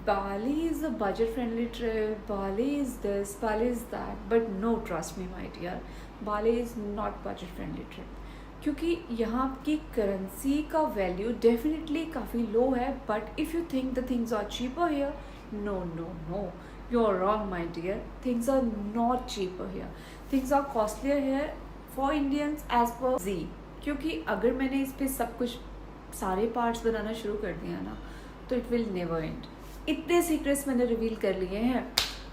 Bali is a budget friendly trip, Bali is this, Bali is that, but no, trust me my dear, Bali is not budget friendly trip. क्योंकि यहाँ की currency का value definitely काफ़ी low है, but if you think the things are cheaper here, no no no, you are wrong my dear. Things are not cheaper here, things are costlier here for Indians as per जी. क्योंकि अगर मैंने इस पर सब कुछ सारे पार्ट्स बनाना शुरू कर दिया ना, तो इट विल नेवर एंड. इतने सीक्रेट्स मैंने रिवील कर लिए हैं,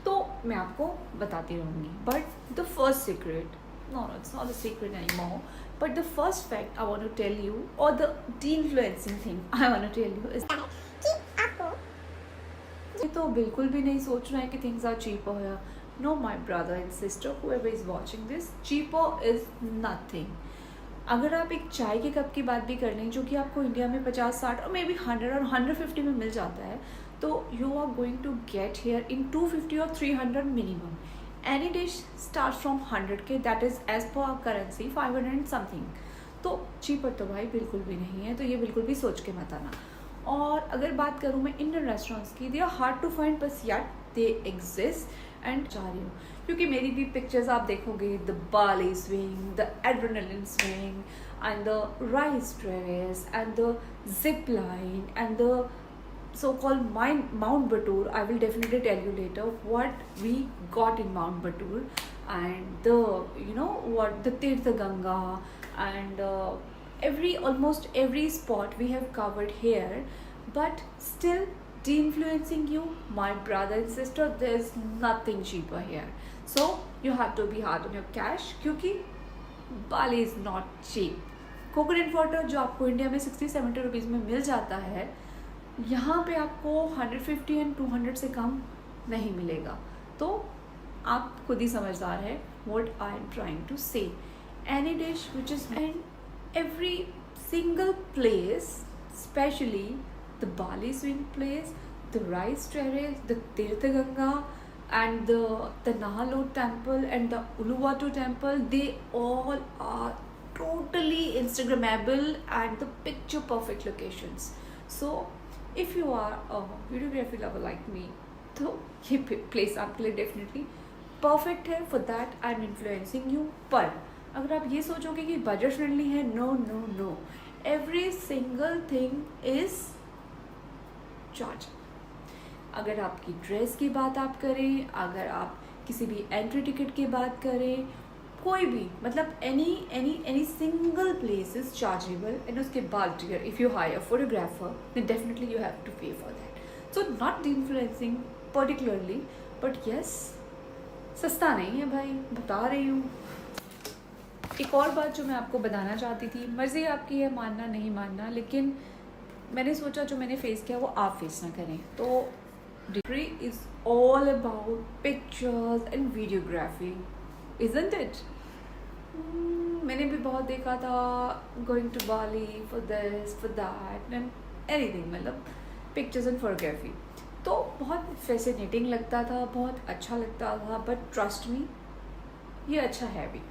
तो मैं आपको बताती रहूँगी. But the first secret, no, it's not a secret anymore, but the first fact I want to tell you, or the de-influencing thing I want to tell you is कि आपको ये तो बिल्कुल भी नहीं सोचना है कि things are cheaper here. No, my brother and sister, whoever is watching this, cheaper is nothing. अगर आप एक चाय के कप की बात भी कर लें, जो कि आपको इंडिया में 50-60 और मे बी 100 और 150 में मिल जाता है, तो you are going to get here in 250 और 300 minimum. Any dish start from 100K, that is as per our currency 500 and something. तो चीपर तो भाई बिल्कुल भी नहीं है, तो ये बिल्कुल भी सोच के मत आना. और अगर बात करूँ मैं इंडियन रेस्टोरेंट्स की, they are hard to find, बस यार दे एग्जिस्ट एंड जा रही हूँ. क्योंकि मेरी भी पिक्चर्स आप देखोगे, the Bali swing, the adrenaline swing, and the rice terrace, and the zip line, and the so-called Mount Batur. I will definitely tell you later what we got in Mount Batur, and the Tirtha Ganga, and almost every spot we have covered here. But still, de-influencing you, my brother and sister, there's nothing cheaper here. So you have to be hard on your cash, क्योंकि Bali is not cheap. Coconut water जो आपको India में 60-70 rupees में मिल जाता है, यहाँ पे आपको 150 एंड 200 से कम नहीं मिलेगा. तो आप खुद ही समझदार है what I am trying to say. Any dish which is in every single place, especially the Bali swing place, the rice terrace, the Tirtha Ganga, and the Nahalot temple and the Uluwatu temple, they all are totally Instagrammable and the picture perfect locations. So if you are a videography lover like me, तो ये place आपके लिए definitely perfect है. For that I am influencing you. पर अगर आप ये सोचोगे कि बजट फ्रेंडली है, no no no, every single thing is charge. अगर आपकी ड्रेस की बात आप करें, अगर आप किसी भी एंट्री टिकट की बात करें, कोई भी, मतलब any single place is chargeable. and उसके बाद dear, if you hire a photographer, then definitely you have to pay for that. So not influencing particularly, but yes, सस्ता नहीं है भाई, बता रही हूँ. एक और बात जो मैं आपको बताना चाहती थी, मर्ज़ी आपकी है मानना नहीं मानना, लेकिन मैंने सोचा जो मैंने फेस किया वो आप फेस ना करें. तो degree is all about pictures and videography, isn't it? मैंने भी बहुत देखा था, going to Bali for this for that and anything, मतलब पिक्चर्स एंड फोटोग्राफी. तो बहुत फैसिनेटिंग लगता था, बहुत अच्छा लगता था, बट ट्रस्ट मी, ये अच्छा है भी.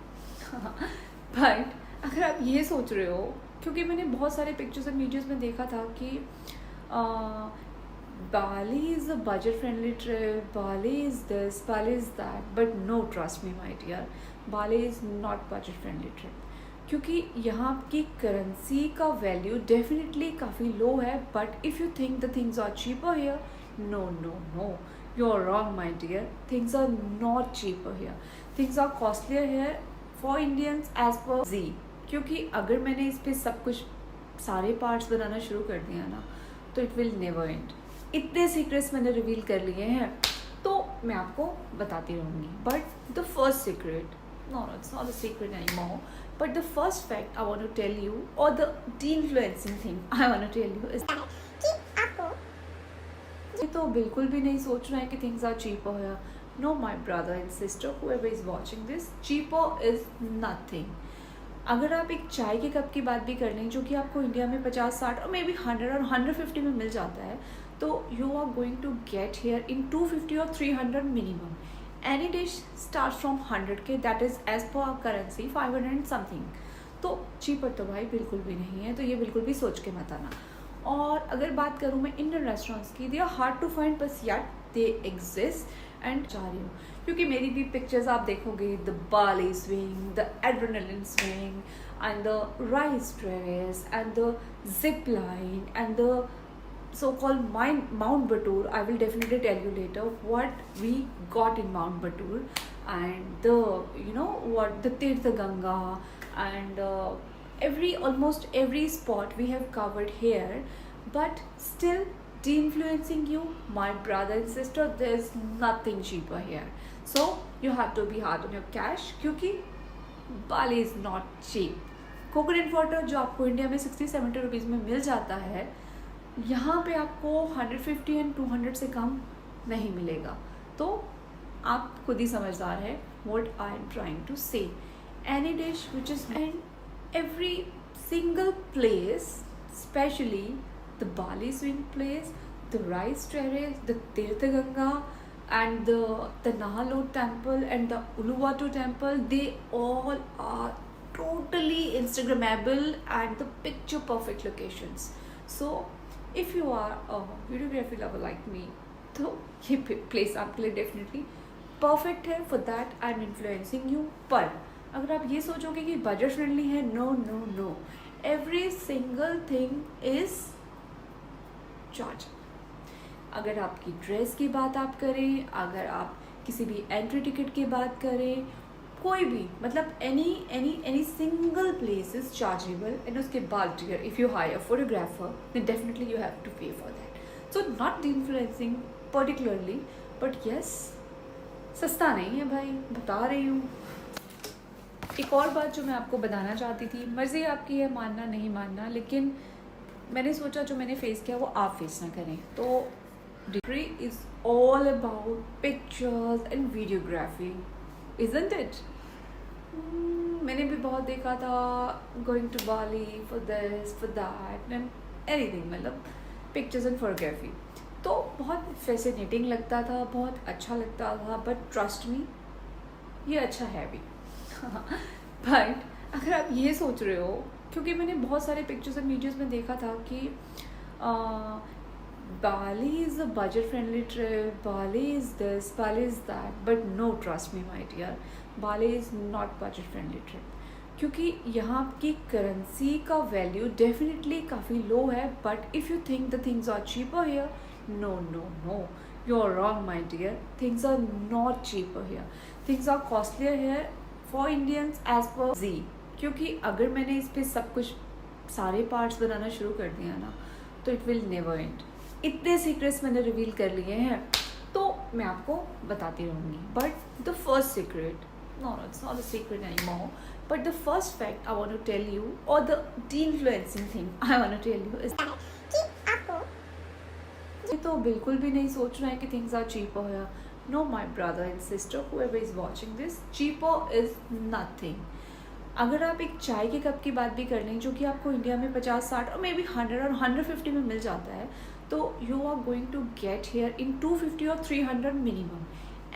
बट अगर आप ये सोच रहे हो, क्योंकि मैंने बहुत सारे पिक्चर्स एंड वीडियोज़ में देखा था कि Bali is a budget friendly trip, Bali is this, Bali is that, but no, trust me my dear, Bali is not budget friendly trip. क्योंकि यहाँ की करेंसी का वैल्यू डेफिनेटली काफ़ी लो है, but if you think the things are cheaper here, no no no, you are wrong my dear. Things are not cheaper here, things are costlier here for Indians as per जी. क्योंकि अगर मैंने इस पर सब कुछ सारे पार्ट्स बनाना शुरू कर दिया ना, तो इट विल नेवर एंड. इतने सीक्रेट्स मैंने रिवील कर लिए हैं, तो मैं आपको बताती रहूँगी. But the first secret, no, it's not a secret anymore, but the first fact I want to tell you, or the de-influencing thing I want to tell you is कि आपको ये तो बिल्कुल भी नहीं सोचना है कि things are cheaper here. No, my brother and sister, whoever is watching this, cheaper is nothing. अगर आप एक चाय के कप की बात भी कर लें, जो कि आपको इंडिया में 50-60 और मे बी 100 और 150 में मिल जाता है, तो you are going to get here in 250 और 300 minimum. Any dish start from 100K, that is as per our currency 500 and something. तो चीपर तो भाई बिल्कुल भी नहीं है, तो ये बिल्कुल भी सोच के मत आना. और अगर बात करूँ मैं इंडियन रेस्टोरेंट्स की, they are hard to find, बस यार दे एग्जिस्ट एंड जा रही हूँ क्योंकि मेरी भी पिक्चर्स आप देखोगे, the Bali swing, the adrenaline swing and the rice terrace and the zip line and the so-called Mount Batur. I will definitely tell you later what we got in Mount Batur and the what the Tirtha Ganga and almost every spot we have covered here, but still de-influencing you, my brother and sister, there's nothing cheaper here. So you have to be hard on your cash क्योंकि Bali is not cheap. Coconut water जो आपको India में 60-70 rupees में मिल जाता है, यहाँ पे आपको 150 एंड 200 से कम नहीं मिलेगा. तो आप खुद ही समझदार है what I am trying to say. Any dish which is in every single place, especially the Bali swing place, the rice terrace, the Tirtha Ganga and the Nahalot temple and the Uluwatu temple, they all are totally Instagrammable and the picture perfect locations. So if you are a videography lover like me, तो ये place आपके लिए definitely perfect है. For that I am influencing you. पर अगर आप ये सोचोगे कि बजट फ्रेंडली है, no no no, every single thing is charge. अगर आपकी ड्रेस की बात आप करें, अगर आप किसी भी एंट्री टिकट की बात करें, कोई भी मतलब any single place is chargeable. And उसके बाद if you hire photographer then definitely you have to pay for that. So not influencing particularly, but yes, सस्ता नहीं है भाई, बता रही हूँ. एक और बात जो मैं आपको बताना चाहती थी, मर्ज़ी आपकी है मानना नहीं मानना, लेकिन मैंने सोचा जो मैंने फेस किया वो आप फेस ना करें. तो degree is all about pictures and videography, isn't it? मैंने भी बहुत देखा था going to Bali for this, for that and anything, मतलब pictures and photography. तो बहुत फैसिनेटिंग लगता था, बहुत अच्छा लगता था, बट ट्रस्ट मी ये अच्छा है भी. बट अगर आप ये सोच रहे हो, क्योंकि मैंने बहुत सारे पिक्चर्स एंड वीडियोस में देखा था कि Bali is a budget friendly trip, Bali is this, Bali is that, but no, trust me my dear, Bali is not budget friendly trip. क्योंकि यहाँ की करेंसी का वैल्यू डेफिनेटली काफ़ी लो है, but if you think the things are cheaper here, no no no, you are wrong my dear. Things are not cheaper here, things are costlier here for Indians as per जी. क्योंकि अगर मैंने इस पर सब कुछ सारे पार्ट्स बनाना शुरू कर दिया ना, तो इट विल नेवर एंड. इतने सीक्रेट्स मैंने रिवील कर लिए हैं, तो मैं आपको बताती रहूँगी. But the first secret, no, it's not a secret anymore, but the first fact I want to tell you, or the de-influencing thing I want to tell you is कि आपको ये तो बिल्कुल भी नहीं सोचना है कि things are cheaper here. No, my brother and sister, whoever is watching this, cheaper is nothing. अगर आप एक चाय के कप की बात भी कर लें, जो कि आपको इंडिया में 50-60 और मे बी 100 और 150 में मिल जाता है, तो you are going to get here in 250 और 300 minimum.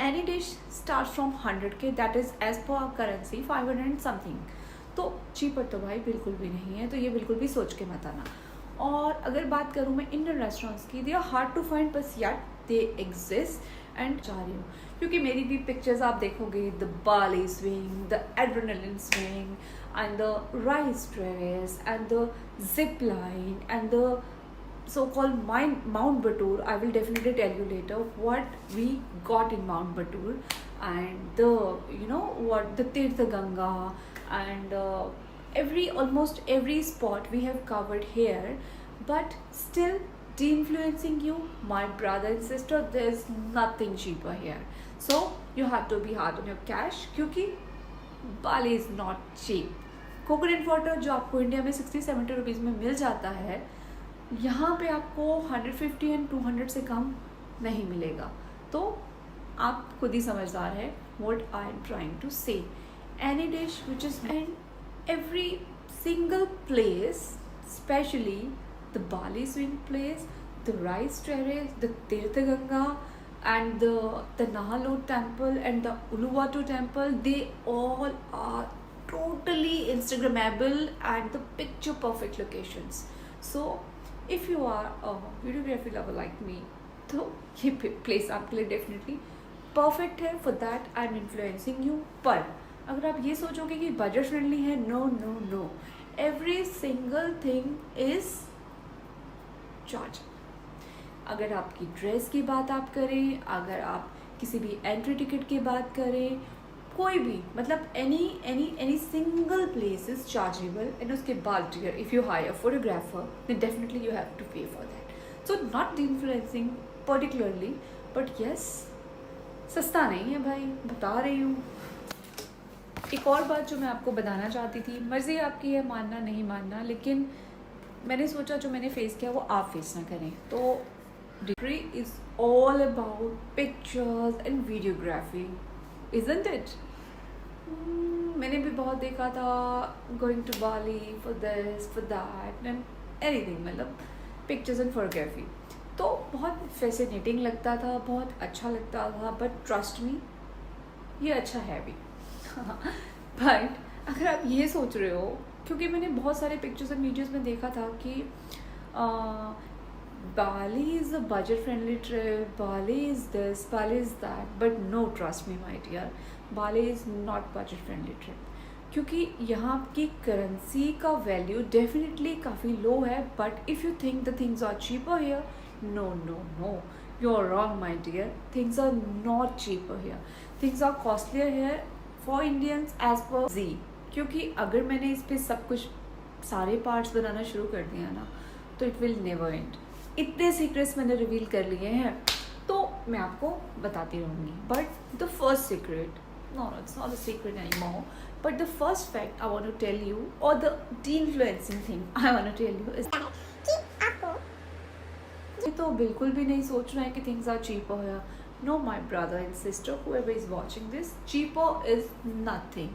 Any dish start from 100K, that is as per our currency 500 and something. तो चीपर तो भाई बिल्कुल भी नहीं है, तो ये बिल्कुल भी सोच के मत आना. और अगर बात करूँ मैं इंडियन रेस्टोरेंट्स की, they are hard to find, बस यार दे एग्जिस्ट एंड जा रही हूँ क्योंकि मेरी भी पिक्चर्स आप देखोगे, the Bali swing, the adrenaline swing and the rice terrace and the zip line and the so-called Mount Batur. I will definitely tell you later what we got in Mount Batur and the what the Tirtha Ganga and almost every spot we have covered here, but still de-influencing you, my brother and sister, there's nothing cheaper here. So you have to be hard on your cash क्योंकि Bali is not cheap. Coconut water जो आपको India में 60-70 rupees में मिल जाता है, यहाँ पे आपको 150 एंड 200 से कम नहीं मिलेगा. तो आप खुद ही समझदार है what I am trying to say. Any dish which is in every single place, especially the Bali swing place, the rice terrace, the Tirtha Ganga and the Nahalot temple and the Uluwatu temple, they all are totally Instagrammable and the picture perfect locations. So if you are a videography lover like me, तो ये place आपके लिए definitely perfect है. For that I am influencing you. पर अगर आप ये सोचोगे कि बजट फ्रेंडली है, no no no, every single thing is charge. अगर आपकी ड्रेस की बात आप करें, अगर आप किसी भी एंट्री टिकट की बात करें, कोई भी मतलब any single place is chargeable. And उसके बाद dear, if you hire photographer then definitely you have to pay for that. So not influencing particularly, but yes, सस्ता नहीं है भाई, बता रही हूँ. एक और बात जो मैं आपको बताना चाहती थी, मर्ज़ी आपकी है मानना नहीं मानना, लेकिन मैंने सोचा जो मैंने फेस किया वो आप फेस ना करें. तो degree is all about pictures and videography, isn't it? मैंने भी बहुत देखा था, going to Bali for this for that and anything, मतलब पिक्चर्स एंड फोटोग्राफी. तो बहुत फैसिनेटिंग लगता था, बहुत अच्छा लगता था, बट ट्रस्ट मी, ये अच्छा है भी. बट अगर आप ये सोच रहे हो, क्योंकि मैंने बहुत सारे पिक्चर्स एंड वीडियोस में देखा था कि बाली is a budget friendly trip, Bali is this, Bali is that, but no, trust me my dear, Bali is not budget friendly trip. क्योंकि यहाँ की करेंसी का वैल्यू डेफिनेटली काफ़ी लो है. But if you think the things are cheaper here, no no no, you are wrong my dear. Things are not cheaper here, things are costlier here for Indians as per जी. क्योंकि अगर मैंने इस पर सब कुछ सारे पार्ट्स बनाना शुरू कर दिया ना, तो इट विल नेवर एंड. इतने सीक्रेट्स मैंने रिवील कर लिए हैं, तो मैं आपको बताती रहूँगी. But the first secret, no, it's not a secret anymore, but the first fact I want to tell you, or the de-influencing thing I want to tell you is कि आपको ये तो बिल्कुल भी नहीं सोचना है कि things are cheaper here. No, my brother and sister, whoever is watching this, cheaper is nothing.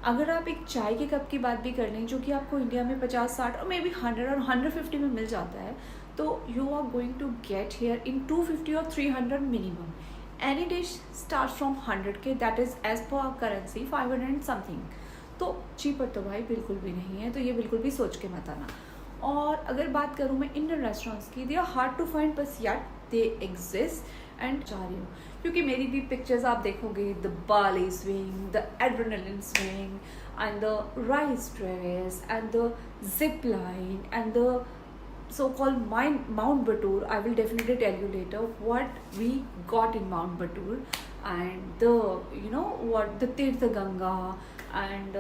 अगर आप एक चाय के कप की बात भी कर लें, जो कि आपको इंडिया में 50-60 और मे बी 100 और 150 में मिल जाता है, तो you are going to get here in 250 और 300 minimum. Any dish starts from 100K, that is as per our currency 500 and something. तो चीपर तो भाई बिल्कुल भी नहीं है, तो ये बिल्कुल भी सोच के मत आना. और अगर बात करूँ मैं इंडियन रेस्टोरेंट्स की, they are hard to find, बस यार दे एग्जिस्ट. एंड जा रही हूँ क्योंकि मेरी भी पिक्चर्स आप देखोगे, the Bali swing, the adrenaline swing, and the rice terrace, and the zip line, and the so-called Mount Batur. I will definitely tell you later what we got in Mount Batur, and the, you know what, the Tirtha Ganga, and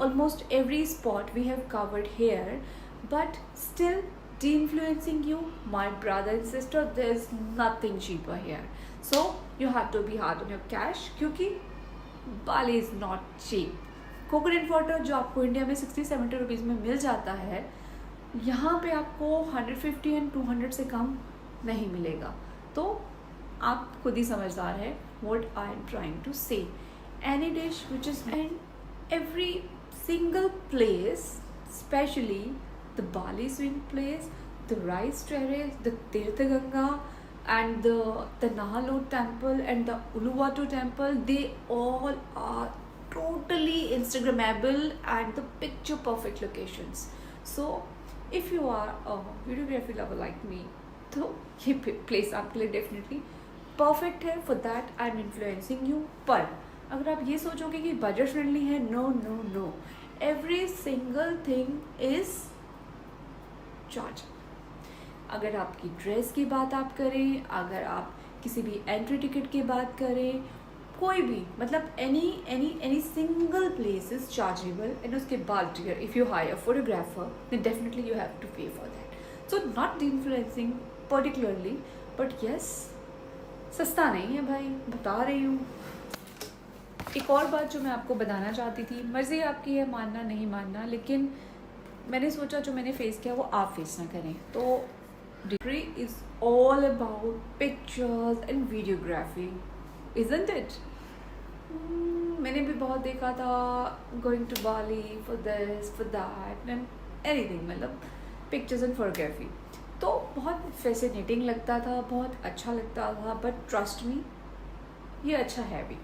almost every spot we have covered here. But still de-influencing you, my brother and sister, there's nothing cheaper here. So you have to be hard on your cash, क्योंकि Bali is not cheap. Coconut water जो आपको India में 60-70 rupees में मिल जाता है, यहाँ पे आपको 150 एंड 200 से कम नहीं मिलेगा. तो आप खुद ही समझदार है what I am trying to say. Any dish which is in every single place, especially the Bali swing place, the rice terrace, the Tirtha Ganga, and the Nahalot temple and the Uluwatu temple, they all are totally Instagrammable and the picture perfect locations. So if you are a videography lover like me, तो ये place आपके लिए definitely perfect है. For that I am influencing you. पर अगर आप ये सोचोगे कि बजट फ्रेंडली है, no no no, every single thing is charge. अगर आपकी ड्रेस की बात आप करें, अगर आप किसी भी एंट्री टिकट की बात करें, कोई भी मतलब any single place is chargeable. And उसके बाद dear, if you hire photographer then definitely you have to pay for that. So not influencing particularly, but yes, सस्ता नहीं है भाई, बता रही हूँ. एक और बात जो मैं आपको बताना चाहती थी, मर्ज़ी आपकी है मानना नहीं मानना, लेकिन मैंने सोचा जो मैंने फेस किया वो आप फेस ना करें. तो degree is all about pictures and videography, isn't it? मैंने भी बहुत देखा था, going to Bali for this for that and anything, मतलब पिक्चर्स एंड फोटोग्राफी. तो बहुत फैसिनेटिंग लगता था, बहुत अच्छा लगता था, बट ट्रस्ट मी, ये अच्छा है भी.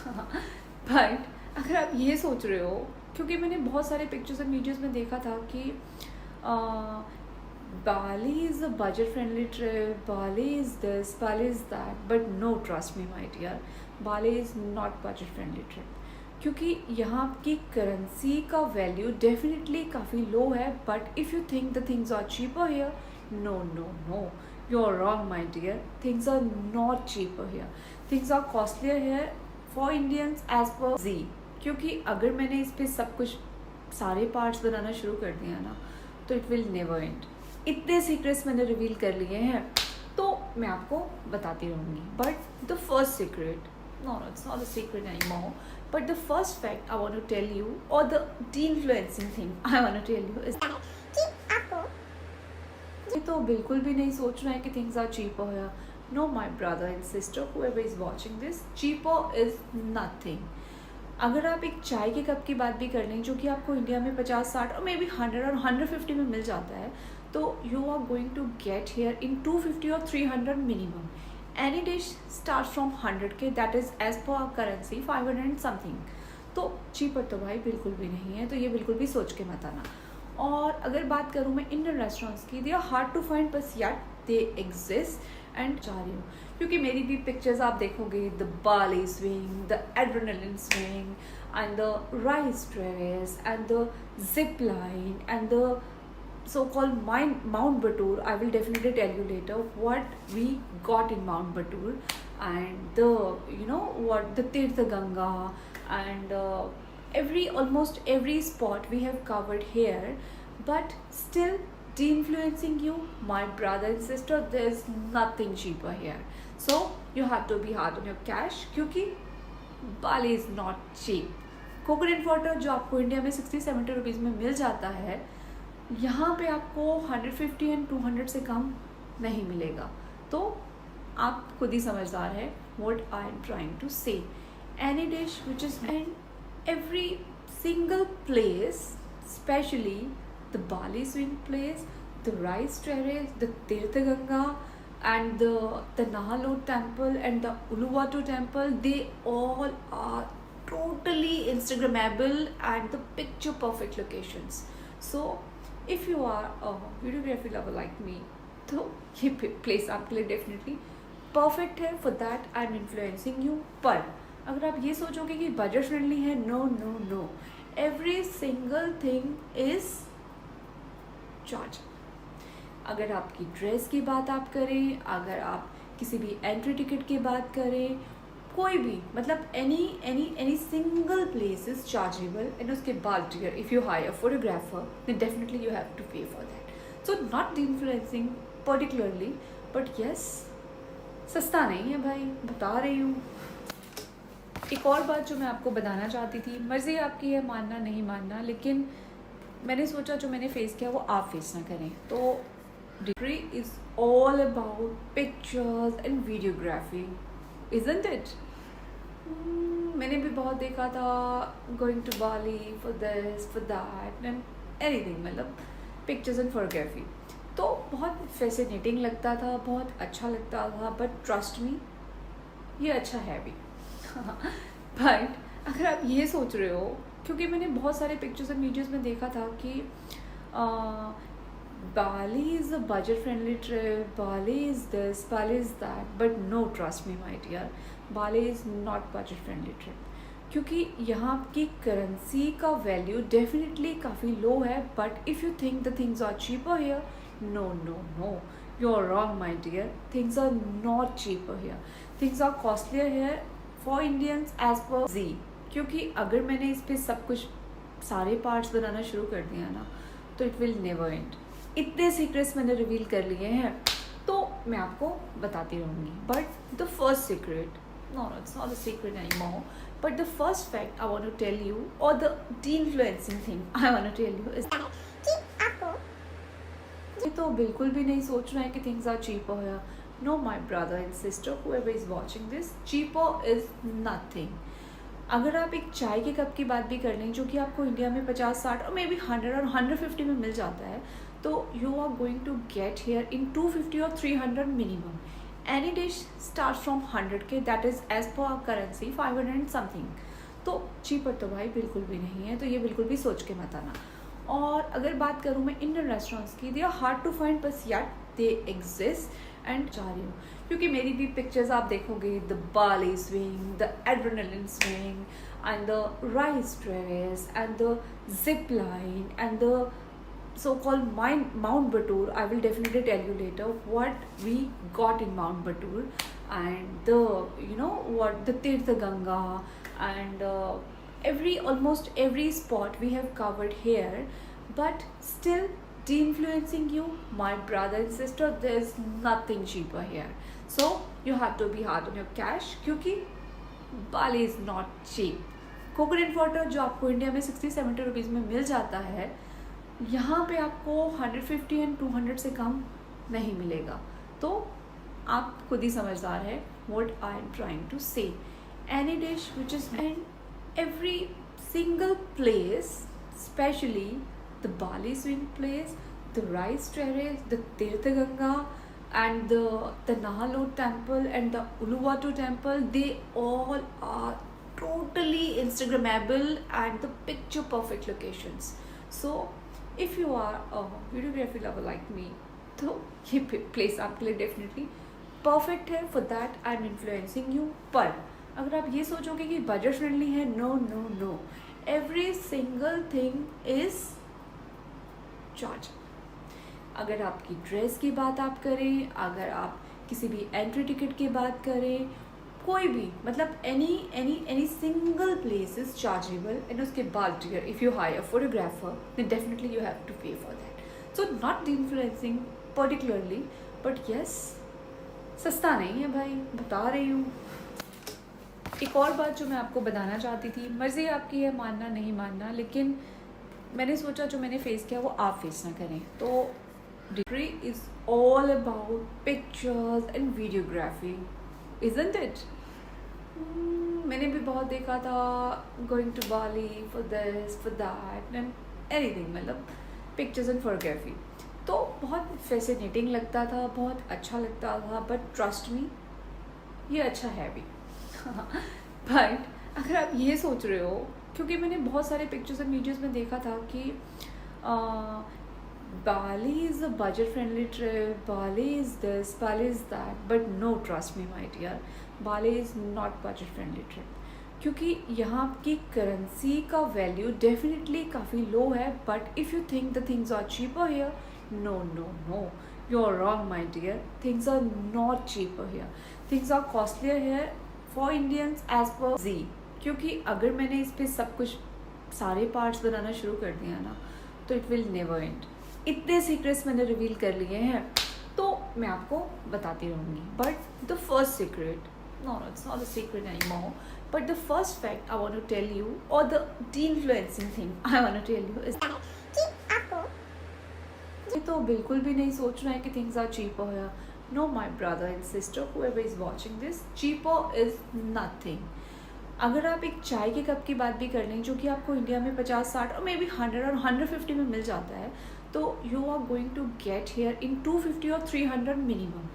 बट अगर आप ये सोच रहे हो, क्योंकि मैंने बहुत सारे पिक्चर्स एंड वीडियोस में देखा था कि Bali is a budget friendly trip, Bali is this, Bali is that, but no, trust me my dear, Bali is not budget friendly trip. क्योंकि यहाँ की करेंसी का वैल्यू डेफिनेटली काफ़ी लो है, but if you think the things are cheaper here, no no no, you are wrong my dear, things are not cheaper here, things are costlier here for Indians as per जी. क्योंकि अगर मैंने इस पर सब कुछ सारे पार्ट्स बनाना शुरू कर दिया ना, तो इट विल नेवर एंड. इतने सीक्रेट्स मैंने रिवील कर लिए हैं, तो मैं आपको बताती रहूँगी. But the first secret, no, it's not a secret anymore, but the first fact I want to tell you, or the de-influencing thing I want to tell you is कि आपको ये तो बिल्कुल भी नहीं सोचना है कि things are cheaper here. No, my brother and sister, whoever is watching this, cheaper is nothing. अगर आप एक चाय के कप की बात भी कर लें, जो कि आपको इंडिया में 50-60 और मे बी 100 और 150 में मिल जाता है, तो you are going to get here in 250 और 300 minimum. Any dish starts from 100K, that is as per our currency 500 and something. तो चीपर तो भाई बिल्कुल भी नहीं है, तो ये बिल्कुल भी सोच के मत आना. और अगर बात करूँ मैं इंडियन रेस्टोरेंट्स की, they are hard to find, बस यार दे एग्जिस्ट एंड जा रही हूँ. क्योंकि मेरी भी पिक्चर्स आप देखोगे, the Bali swing, the adrenaline swing and the rice terrace and the zip line and the so-called Mount Batur. I will definitely tell you later what we got in Mount Batur, and the, you know what, the Tirtha Ganga, and almost every spot we have covered here. But still de-influencing you, my brother and sister, there's nothing cheaper here. So you have to be hard on your cash, क्योंकि Bali is not cheap. Coconut water जो आपको India में 60-70 rupees में मिल जाता है, यहाँ पे आपको 150 एंड 200 से कम नहीं मिलेगा. तो आप खुद ही समझदार है what I am trying to say. Any dish which is in every single place, especially the Bali swing place, the rice terrace, the Tirtha Ganga, and the Nahalot temple and the Uluwatu temple, they all are totally Instagrammable and the picture perfect locations. So if you are a videography lover like me, तो ये place आपके लिए definitely perfect है. For that I am influencing you. पर अगर आप ये सोचोगे कि बजट फ्रेंडली है, no no no, every single thing is charge. अगर आपकी ड्रेस की बात आप करें, अगर आप किसी भी एंट्री टिकट की बात करें, कोई भी, मतलब any single place is chargeable. and उसके बाद dear, if you hire a photographer, then definitely you have to pay for that. So not influencing particularly, but yes, सस्ता नहीं है भाई, बता रही हूँ. एक और बात जो मैं आपको बताना चाहती थी, मर्ज़ी आपकी है मानना नहीं मानना, लेकिन मैंने सोचा जो मैंने फेस किया वो आप फेस ना करें. तो degree is all about pictures and videography, isn't it? मैंने भी बहुत देखा था, going to Bali for this for that and anything, मतलब पिक्चर्स एंड फोटोग्राफी. तो बहुत फैसिनेटिंग लगता था, बहुत अच्छा लगता था, बट ट्रस्ट मी ये अच्छा है भी. बट अगर आप ये सोच रहे हो, क्योंकि मैंने बहुत सारे पिक्चर्स एंड वीडियोज़ में देखा था कि Bali is a budget friendly trip, Bali is this, Bali is that, but no, trust me my dear, Bali is not budget friendly trip. क्योंकि यहाँ की करेंसी का वैल्यू डेफिनेटली काफ़ी लो है, but if you think the things are cheaper here, no no no, you are wrong my dear, things are not cheaper here, things are costlier here for Indians as per जी. क्योंकि अगर मैंने इस पर सब कुछ सारे पार्ट्स बनाना शुरू कर दिया ना, तो इट विल नेवर एंड. इतने सीक्रेट्स मैंने रिवील कर लिए हैं, तो मैं आपको बताती रहूँगी. But the first secret, no, it's not a secret anymore, but the first fact I want to tell you, or the de-influencing thing I want to tell you is कि आपको ये तो बिल्कुल भी नहीं सोचना है कि things are cheaper here. No, my brother and sister, whoever is watching this, cheaper is nothing. अगर आप एक चाय के कप की बात भी कर लें, जो कि आपको इंडिया में 50-60 और मे बी 100 और 150 में मिल जाता है, तो you are going to get here in 250 और 300 minimum. Any dish starts from 100K, that is as per our currency 500 and something. तो चीपर तो भाई बिल्कुल भी नहीं है, तो ये बिल्कुल भी सोच के मत आना. और अगर बात करूँ मैं इंडियन रेस्टोरेंट्स की, they are hard to find, बस यार दे एग्जिस्ट एंड जा रही हूँ क्योंकि मेरी भी पिक्चर्स आप देखोगे, the Bali swing, the adrenaline swing and the rice terrace and the zip line and the so-called Mount Batur. I will definitely tell you later what we got in Mount Batur and the what the Tirtha Ganga and almost every spot we have covered here, but still de-influencing you, my brother and sister, there's nothing cheaper here. So you have to be hard on your cash क्योंकि Bali is not cheap. Coconut water जो आपको India में 60-70 rupees में मिल जाता है, यहाँ पे आपको 150 एंड 200 से कम नहीं मिलेगा. तो आप खुद ही समझदार है what I am trying to say. Any dish which is in every single place, especially the Bali swing place, the rice terrace, the Tirtha Ganga and the Nahalot temple and the Uluwatu temple, they all are totally Instagrammable and the picture perfect locations. So if you are a videography lover like me, तो ये place आपके लिए definitely perfect है. For that I am influencing you. पर अगर आप ये सोचोगे कि बजट फ्रेंडली है, no no no, every single thing is charge. अगर आपकी ड्रेस की बात आप करें, अगर आप किसी भी एंट्री टिकट की बात करें, कोई भी मतलब any single place is chargeable. And उसके बाद dear if you hire photographer then definitely you have to pay for that. So not influencing particularly, but yes सस्ता नहीं है भाई, बता रही हूँ. एक और बात जो मैं आपको बताना चाहती थी, मर्ज़ी आपकी है मानना नहीं मानना, लेकिन मैंने सोचा जो मैंने फेस किया वो आप फेस ना करें. तो degree is all about pictures and videography, isn't it? मैंने भी बहुत देखा था going to Bali for this for that and anything, मतलब पिक्चर्स एंड फोटोग्राफी. तो बहुत फैसिनेटिंग लगता था, बहुत अच्छा लगता था, बट ट्रस्ट मी ये अच्छा है भी. बट अगर आप ये सोच रहे हो, क्योंकि मैंने बहुत सारे पिक्चर्स एंड वीडियोस में देखा था कि Bali is a budget friendly trip, Bali is this, Bali is that, but no, trust me my dear, Bali is not budget friendly trip. क्योंकि यहाँ की करेंसी का वैल्यू डेफिनेटली काफ़ी लो है, but if you think the things are cheaper here, no no no, you are wrong my dear. Things are not cheaper here, things are costlier here for Indians as per जी. क्योंकि अगर मैंने इस पर सब कुछ सारे पार्ट्स बनाना शुरू कर दिया ना, तो इट विल नेवर एंड. इतने सीक्रेट्स मैंने रिवील कर लिए हैं तो मैं आपको बताती रहूँगी. But the first secret, no, it's not a secret anymore, but the first fact I want to tell you, or the de-influencing thing I want to tell you is कि आपको ये तो बिल्कुल भी नहीं सोचना है कि things are cheaper here. No, my brother and sister, whoever is watching this, cheaper is nothing. अगर आप एक चाय के कप की बात भी कर लें जो कि आपको इंडिया में 50-60 और मे बी 100 और 150 में मिल जाता है, तो you are going to get here in 250 और 300 minimum.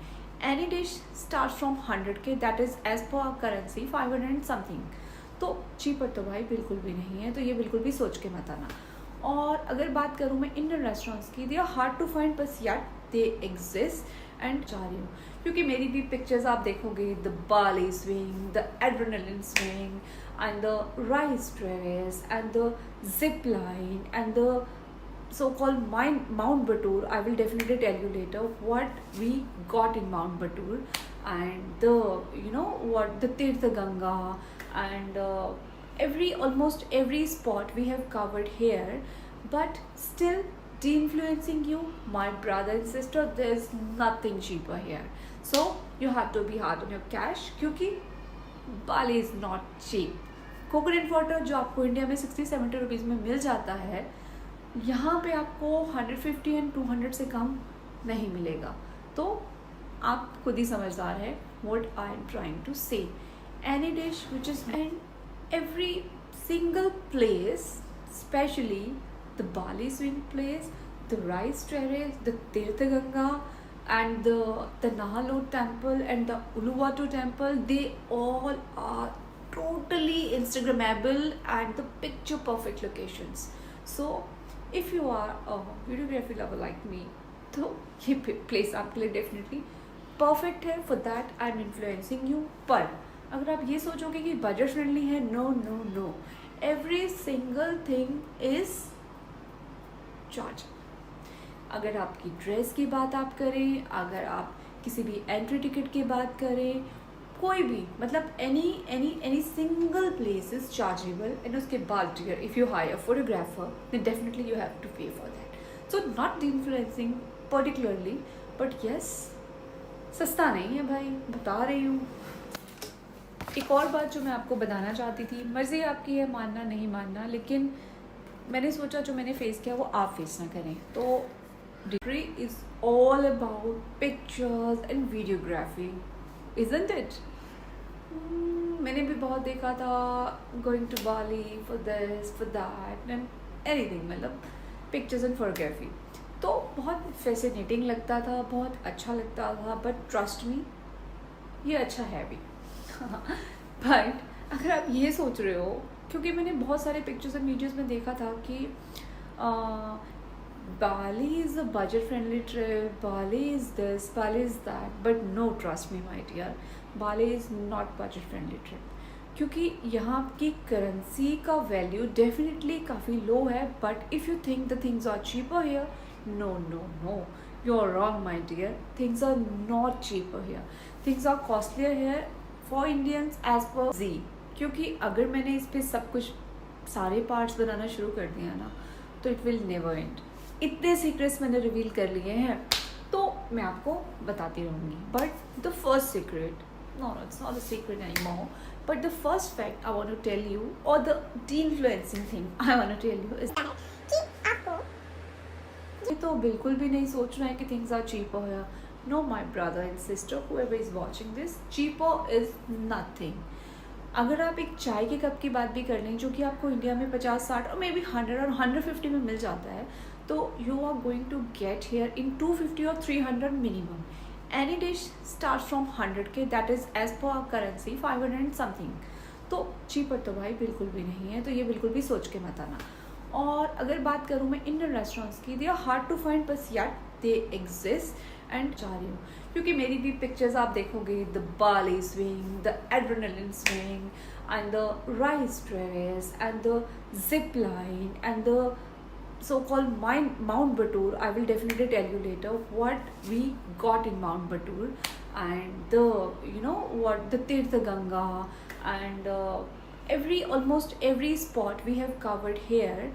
Any dish start from 100K, that is as per our currency 500 and something. तो चीपर तो भाई बिल्कुल भी नहीं है, तो ये बिल्कुल भी सोच के मत आना. और अगर बात करूँ मैं इंडियन रेस्टोरेंट्स की, they are hard to find, बस यार दे एग्जिस्ट एंड जा रही हूँ क्योंकि मेरी भी पिक्चर्स आप देखोगे, the Bali swing, the adrenaline swing and the rice terrace and the zip line and the so-called Mount Batur. I will definitely tell you later what we got in Mount Batur and the what the Tirtha Ganga and almost every spot we have covered here, but still de-influencing you, my brother and sister, there's nothing cheaper here. So you have to be hard on your cash क्योंकि Bali is not cheap. Coconut water जो आपको India में 60-70 rupees में मिल जाता है, यहाँ पे आपको 150 एंड 200 से कम नहीं मिलेगा. तो आप खुद ही समझदार है what I am trying to say. Any dish which is in every single place, especially the Bali swing place, the rice terrace, the Tirtha Ganga and the Nahalot temple and the Uluwatu temple, they all are totally Instagrammable and the picture perfect locations. So if you are a videography lover like me, तो ये place आपके लिए definitely perfect है. For that I am influencing you. पर अगर आप ये सोचोगे कि बजट फ्रेंडली है, no no no, every single thing is charge. अगर आपकी ड्रेस की बात आप करें, अगर आप किसी भी एंट्री टिकट की बात करें, कोई भी मतलब any single place is chargeable. And उसके बाद dear, if you hire a photographer then definitely you have to pay for that. So not influencing particularly, but yes, सस्ता नहीं है भाई, बता रही हूँ. एक और बात जो मैं आपको बताना चाहती थी, मर्ज़ी आपकी है मानना नहीं मानना, लेकिन मैंने सोचा जो मैंने फेस किया वो आप फेस ना करें. तो degree is all about pictures and videography, isn't it? मैंने भी बहुत देखा था, going to Bali for this for that and anything, मतलब पिक्चर्स एंड फोटोग्राफी. तो बहुत फैसिनेटिंग लगता था, बहुत अच्छा लगता था, बट ट्रस्ट मी, ये अच्छा है भी. बट अगर आप ये सोच रहे हो, क्योंकि मैंने बहुत सारे पिक्चर्स एंड वीडियोस में देखा था कि बाली is a budget friendly trip, Bali is this, Bali is that, but no, trust me my dear, Bali is not budget friendly trip. क्योंकि यहाँ की करेंसी का वैल्यू डेफिनेटली काफ़ी लो है. But if you think the things are cheaper here, no no no, you are wrong my dear. Things are not cheaper here, things are costlier here for Indians as per जी. क्योंकि अगर मैंने इस पर सब कुछ सारे पार्ट्स बनाना शुरू कर दिया ना, तो इट विल नेवर एंड. इतने सीक्रेट्स मैंने रिवील कर लिए हैं, तो मैं आपको बताती रहूँगी. But the first secret, no, it's not a secret anymore, but the first fact I want to tell you, or the de-influencing thing I want to tell you is कि आपको ये तो बिल्कुल भी नहीं सोचना है कि things are cheaper here. No, my brother and sister, whoever is watching this, cheaper is nothing. अगर आप एक चाय के कप की बात भी कर लें, जो कि आपको इंडिया में 50-60 और मे बी 100 और 150 में मिल जाता है, तो you are going to get here in 250 और 300 minimum. Any dish starts from 100K, that is as per our currency 500 and something. तो चीपर तो भाई बिल्कुल भी नहीं है, तो ये बिल्कुल भी सोच के मत आना. और अगर बात करूँ मैं इंडियन रेस्टोरेंट्स की, they are hard to find, बस यार दे एग्जिस्ट. एंड जा रही हूँ क्योंकि मेरी भी पिक्चर्स आप देखोगे, the Bali swing, the adrenaline swing, and the rice terrace, and the zip line, and the so-called Mount Batur. I will definitely tell you later what we got in Mount Batur, and the, you know what, the Tirtha Ganga, and almost every spot we have covered here.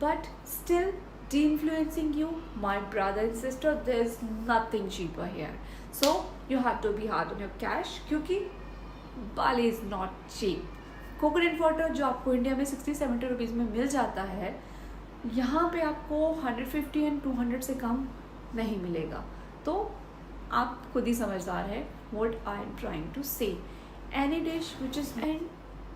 But still de-influencing you, my brother and sister, there's nothing cheaper here. So you have to be hard on your cash, क्योंकि Bali is not cheap. Coconut water जो आपको India में 60-70 rupees में मिल जाता है, यहाँ पे आपको 150 एंड 200 से कम नहीं मिलेगा. तो आप खुद ही समझदार है what I am trying to say. Any dish which is, and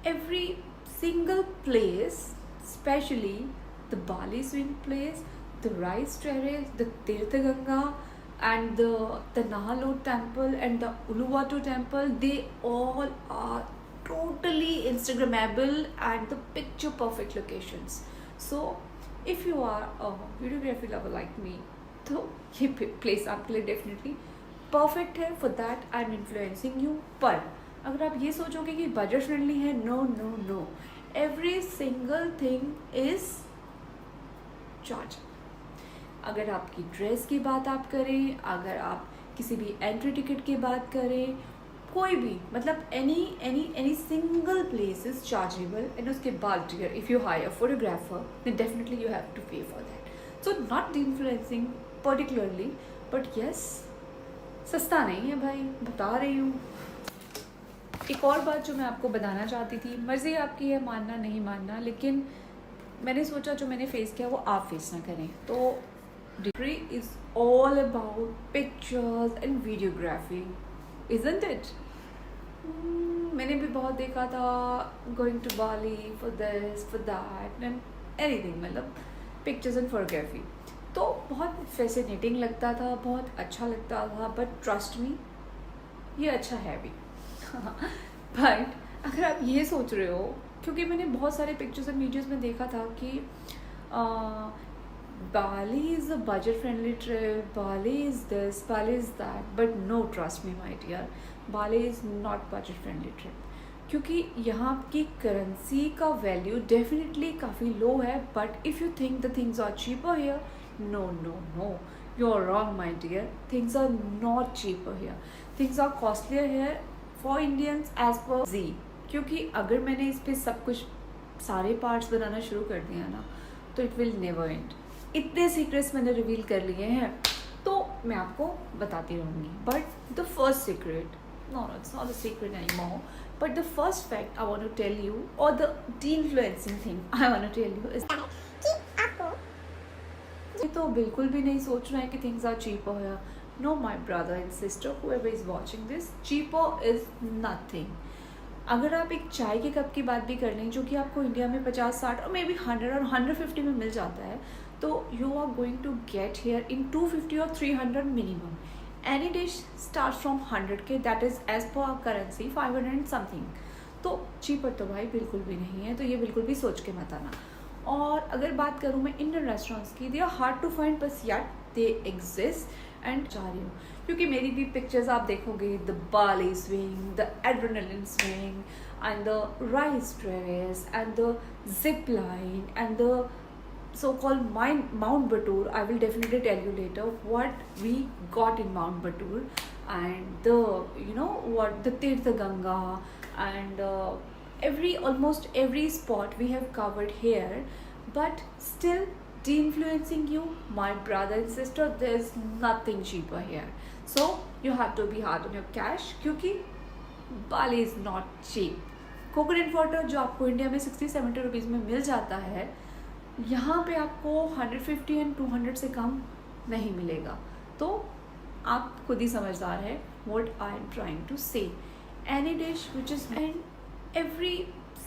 every single place, especially the Bali swing place, the rice terrace, the Tirtha Ganga, and the Nahalot temple and the Uluwatu temple, they all are totally Instagrammable and the picture perfect locations. So if you are a videography lover like me, तो ये place आपके लिए definitely perfect है. For that I am influencing you. पर अगर आप ये सोचोगे कि बजट फ्रेंडली है, no no no, every single thing is charge. अगर आपकी ड्रेस की बात आप करें, अगर आप किसी भी एंट्री टिकट की बात करें, कोई भी मतलब any single place is chargeable. And उसके बाद dear, if you hire a photographer then definitely you have to pay for that. So not influencing particularly, but yes, सस्ता नहीं है भाई, बता रही हूँ. एक और बात जो मैं आपको बताना चाहती थी, मर्ज़ी आपकी है मानना नहीं मानना, लेकिन मैंने सोचा जो मैंने फेस किया वो आप फेस ना करें. तो degree is all about pictures and videography, isn't it? मैंने भी बहुत देखा था, going to Bali for this for that and anything, मतलब पिक्चर्स एंड फोटोग्राफी. तो बहुत फैसिनेटिंग लगता था, बहुत अच्छा लगता था, बट ट्रस्ट मी, ये अच्छा है भी. बट अगर आप ये सोच रहे हो, क्योंकि मैंने बहुत सारे पिक्चर्स एंड वीडियोस में देखा था कि Bali is a budget friendly trip, Bali is this, Bali is that, but no, trust me my dear, Bali is not budget friendly trip. क्योंकि यहाँ की करेंसी का वैल्यू डेफिनेटली काफ़ी लो है, but if you think the things are cheaper here, no no no, you are wrong my dear, things are not cheaper here, things are costlier here for Indians as per जी. क्योंकि अगर मैंने इस पर सब कुछ सारे पार्ट्स बनाना शुरू कर दिया ना, तो इट विल नेवर एंड. इतने सीक्रेट्स मैंने रिवील कर लिए हैं, तो मैं आपको बताती रहूँगी. But the first secret, no, it's not a secret anymore, but the first fact I want to tell you, or the de-influencing thing I want to tell you is कि आपको ये तो बिल्कुल भी नहीं सोचना है कि things are cheaper here. No, my brother and sister, whoever is watching this, cheaper is nothing. अगर आप एक चाय के कप की बात भी कर लें, जो कि आपको इंडिया में 50-60 और मे बी 100 और 150 में मिल जाता है, तो you are going to get here in 250 और 300 minimum. Any dish starts from 100K, that is as per our currency 500 and something. तो चीपर तो भाई बिल्कुल भी नहीं है, तो ये बिल्कुल भी सोच के मत आना. और अगर बात करूँ मैं इंडियन रेस्टोरेंट्स की, they are hard to find, बस यार दे एग्जिस्ट एंड जा रही हूँ. क्योंकि मेरी भी पिक्चर्स आप देखोगे, the Bali swing, the adrenaline swing and the rice terrace and the zip line and the so-called Mount Batur. I will definitely tell you later what we got in Mount Batur, and the, you know what, the Tirtha Ganga, and almost every spot we have covered here. But still de-influencing you, my brother and sister, there's nothing cheaper here. So you have to be hard on your cash, क्योंकि Bali is not cheap. Coconut water जो आपको India में 60-70 rupees में मिल जाता है, यहाँ पे आपको 150 एंड 200 से कम नहीं मिलेगा. तो आप खुद ही समझदार है what I am trying to say. Any dish which is in every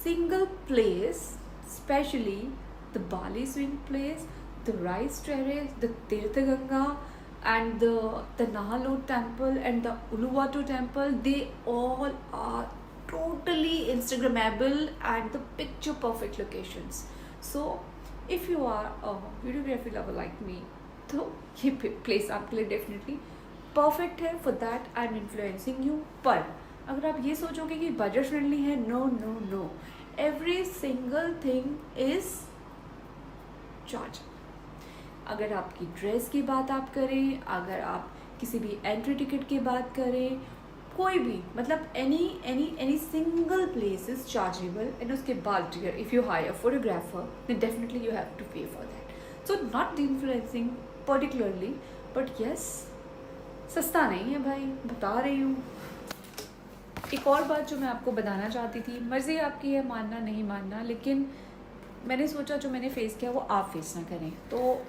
single place, especially the Bali swing place, the rice terrace, the Tirtha Ganga, and the Nahalot temple and the Uluwatu temple, they all are totally Instagrammable and the picture perfect locations. So if you are a videography lover like me, तो ये place आपके लिए definitely perfect है. For that I am influencing you. पर अगर आप ये सोचोगे कि बजट फ्रेंडली है, no no no, every single thing is charge. अगर आपकी ड्रेस की बात आप करें, अगर आप किसी भी एंट्री टिकट की बात करें, कोई भी, मतलब any single place is chargeable. and उसके बाद dear, if you hire a photographer, then definitely you have to pay for that. So not influencing particularly, but yes, सस्ता नहीं है भाई, बता रही हूँ. एक और बात जो मैं आपको बताना चाहती थी, मर्ज़ी आपकी है मानना नहीं मानना, लेकिन मैंने सोचा जो मैंने फेस किया वो आप फेस ना करें. तो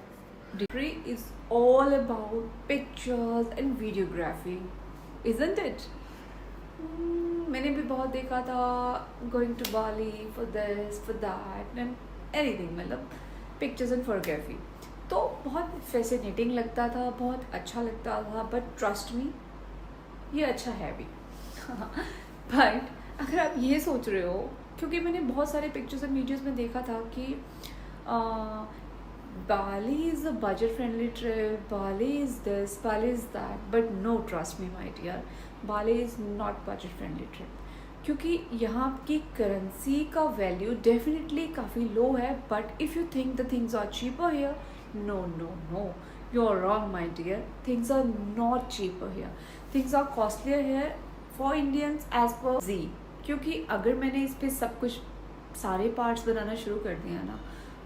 degree is all about pictures and videography, isn't it? मैंने भी बहुत देखा था, going to Bali for this for that and anything, मतलब पिक्चर्स एंड फोटोग्राफी. तो बहुत फैसिनेटिंग लगता था, बहुत अच्छा लगता था, बट ट्रस्ट मी ये अच्छा है भी. बट अगर आप ये सोच रहे हो, क्योंकि मैंने बहुत सारे पिक्चर्स एंड वीडियोज़ में देखा था कि Bali is a budget friendly trip, Bali is this, Bali is that, but no, trust me my dear, Bali is not budget friendly trip. क्योंकि यहाँ की करेंसी का वैल्यू डेफिनेटली काफ़ी लो है, but if you think the things are cheaper here, no no no, you are wrong my dear, things are not cheaper here, things are costlier here for Indians as per जी. क्योंकि अगर मैंने इस पर सब कुछ सारे पार्ट्स बनाना शुरू कर दिया ना,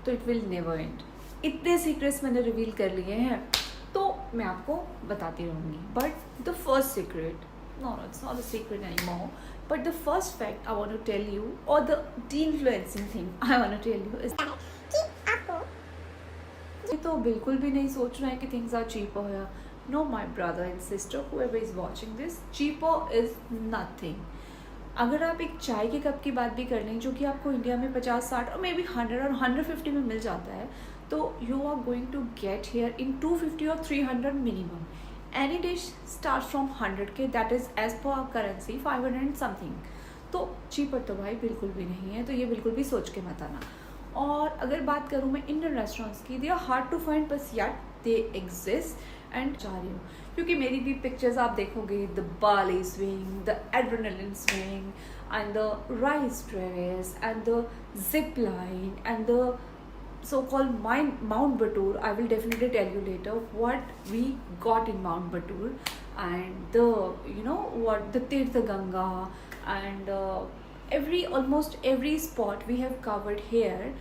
तो इट विल नेवर एंड. इतने सीक्रेट्स मैंने रिवील कर लिए हैं, तो मैं आपको बताती रहूँगी. But the first secret, no, it's not a secret anymore, but the first fact I want to tell you, or the de-influencing thing I want to tell you is कि आपको ये तो बिल्कुल भी नहीं सोचना है कि things are cheaper here. No, my brother and sister, whoever is watching this, cheaper is nothing. अगर आप एक चाय के कप की बात भी कर लें, जो कि आपको इंडिया में 50-60 और मे बी 100 और 150 में मिल जाता है, तो you are going to get here in 250 और 300 minimum. Any dish starts from 100K, that is as per our currency 500 and something. तो चीपर तो भाई बिल्कुल भी नहीं है, तो ये बिल्कुल भी सोच के मत आना. और अगर बात करूँ मैं इंडियन रेस्टोरेंट्स की, they are hard to find, बस यार दे एग्जिस्ट एंड जा रही हूँ क्योंकि मेरी भी पिक्चर्स आप देखोगे, the Bali swing, the adrenaline swing and the rice terrace and the zip line and the so-called Mount Batur. I will definitely tell you later what we got in Mount Batur and the what the Tirtha Ganga and almost every spot we have covered here,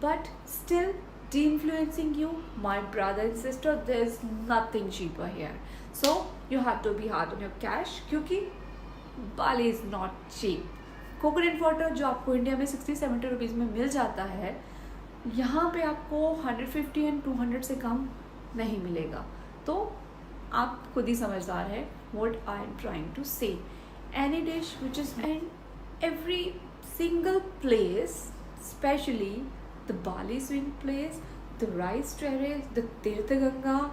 but still de-influencing you, my brother and sister, there's nothing cheaper here. So you have to be hard on your cash क्योंकि Bali is not cheap. Coconut water जो आपको India में 60-70 rupees में मिल जाता है, यहाँ पे आपको 150 एंड 200 से कम नहीं मिलेगा। तो आप खुद ही समझदार है what I am trying to say. Any dish which is in every single place, especially the Bali swing place, the rice terrace, the Tirtha Ganga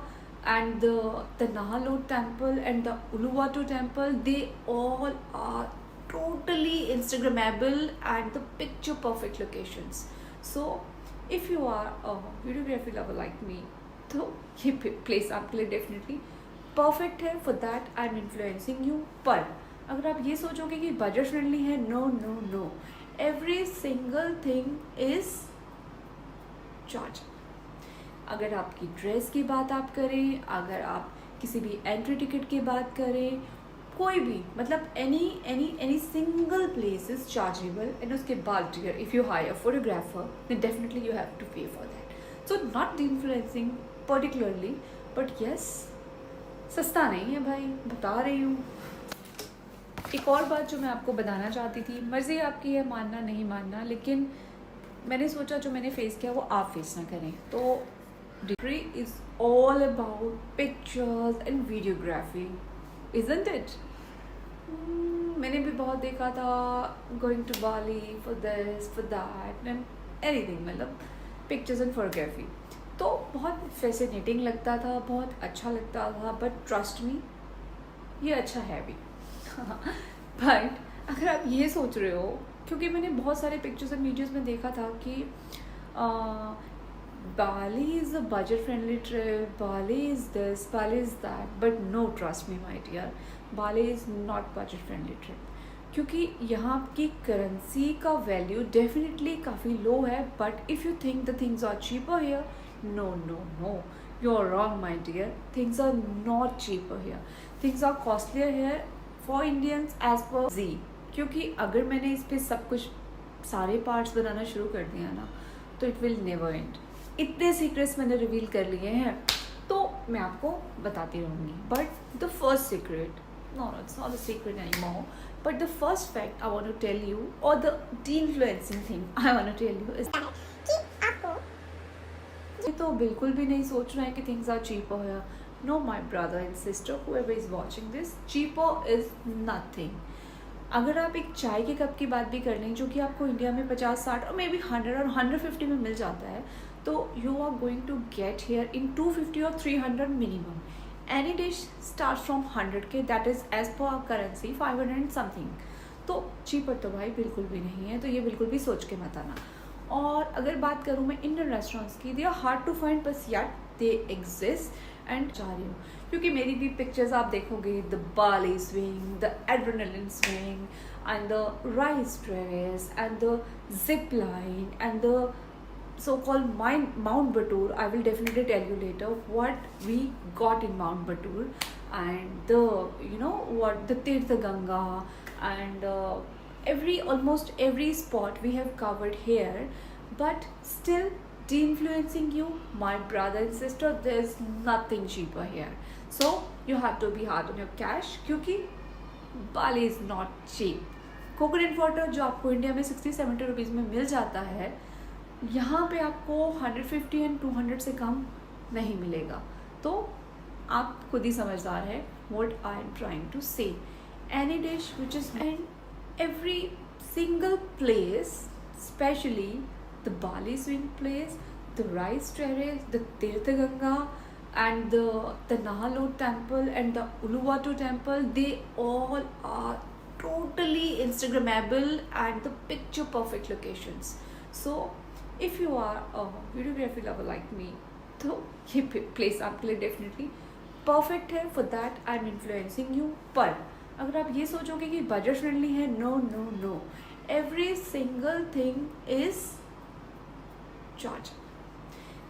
and the Nahalot temple and the Uluwatu temple, they all are totally Instagrammable and the picture perfect locations. So if you are a videography lover like me, तो ये place आपके लिए definitely perfect है. For that I am influencing you. पर अगर आप ये सोचोगे कि बजट फ्रेंडली है, no no no, every single thing is charge. अगर आपकी ड्रेस की बात आप करें, अगर आप किसी भी एंट्री टिकट की बात करें, कोई भी मतलब any single place is chargeable. And उसके बाद dear if you hire photographer then definitely you have to pay for that. So not influencing particularly, but yes सस्ता नहीं है भाई, बता रही हूँ. एक और बात जो मैं आपको बताना चाहती थी, मर्ज़ी आपकी है मानना नहीं मानना, लेकिन मैंने सोचा जो मैंने फेस किया वो आप फेस ना करें. तो degree is all about pictures and videography, isn't it? मैंने भी बहुत देखा था going to Bali for this for that and anything, मतलब पिक्चर्स एंड फोटोग्राफी. तो बहुत फैसिनेटिंग लगता था, बहुत अच्छा लगता था, बट ट्रस्ट मी ये अच्छा है भी. बट अगर आप ये सोच रहे हो, क्योंकि मैंने बहुत सारे पिक्चर्स एंड वीडियोस में देखा था कि Bali is a budget friendly trip, Bali is this, Bali is that, but no, trust me my dear, Bali is not budget friendly trip. क्योंकि यहाँ की करेंसी का वैल्यू डेफिनेटली काफ़ी लो है, but if you think the things are cheaper here, no no no, you are wrong my dear. Things are not cheaper here, things are costlier here for Indians as per जी. क्योंकि अगर मैंने इस पर सब कुछ सारे पार्ट्स बनाना शुरू कर दिया ना, तो इट विल नेवर एंड. इतने सीक्रेट्स मैंने रिवील कर लिए हैं, तो मैं आपको बताती रहूँगी. But the first secret, no, it's not a secret anymore, but the first fact I want to tell you, or the de-influencing thing I want to tell you is कि आपको ये तो बिल्कुल भी नहीं सोचना है कि things are cheaper here. No, my brother and sister, whoever is watching this, cheaper is nothing. अगर आप एक चाय के कप की बात भी कर लें, जो कि आपको इंडिया में 50-60 और मे बी 100 और 150 में मिल जाता है, तो you are going to get here in 250 और 300 minimum. Any dish start from 100K, that is as per our currency 500 and something. तो चीपर तो भाई बिल्कुल भी नहीं है, तो ये बिल्कुल भी सोच के मत आना. और अगर बात करूँ मैं इंडियन रेस्टोरेंट्स की, they are hard to find, बस यार दे एग्जिस्ट एंड जा रही हूँ क्योंकि मेरी भी पिक्चर्स आप देखोगे, the Bali swing, the adrenaline swing and the rice terrace and the zip line and the so-called Mount Batur. I will definitely tell you later what we got in Mount Batur and the what the Tirtha Ganga and almost every spot we have covered here, but still de-influencing you, my brother and sister, there's nothing cheaper here. So you have to be hard on your cash क्योंकि Bali is not cheap. Coconut water जो आपको India में 60-70 rupees में मिल जाता है, यहाँ पे आपको 150 एंड 200 से कम नहीं मिलेगा. तो आप खुद ही समझदार है what I am trying to say. Any dish which is in every single place, especially the Bali swing place, the rice terrace, the Tirtha Ganga and the Nahalot temple and the Uluwatu temple, they all are totally Instagrammable and the picture perfect locations. So if you are a videography lover like me, तो ये place आपके लिए definitely perfect है. For that I am influencing you. पर अगर आप ये सोचोगे कि बजट फ्रेंडली है, no no no, every single thing is charge.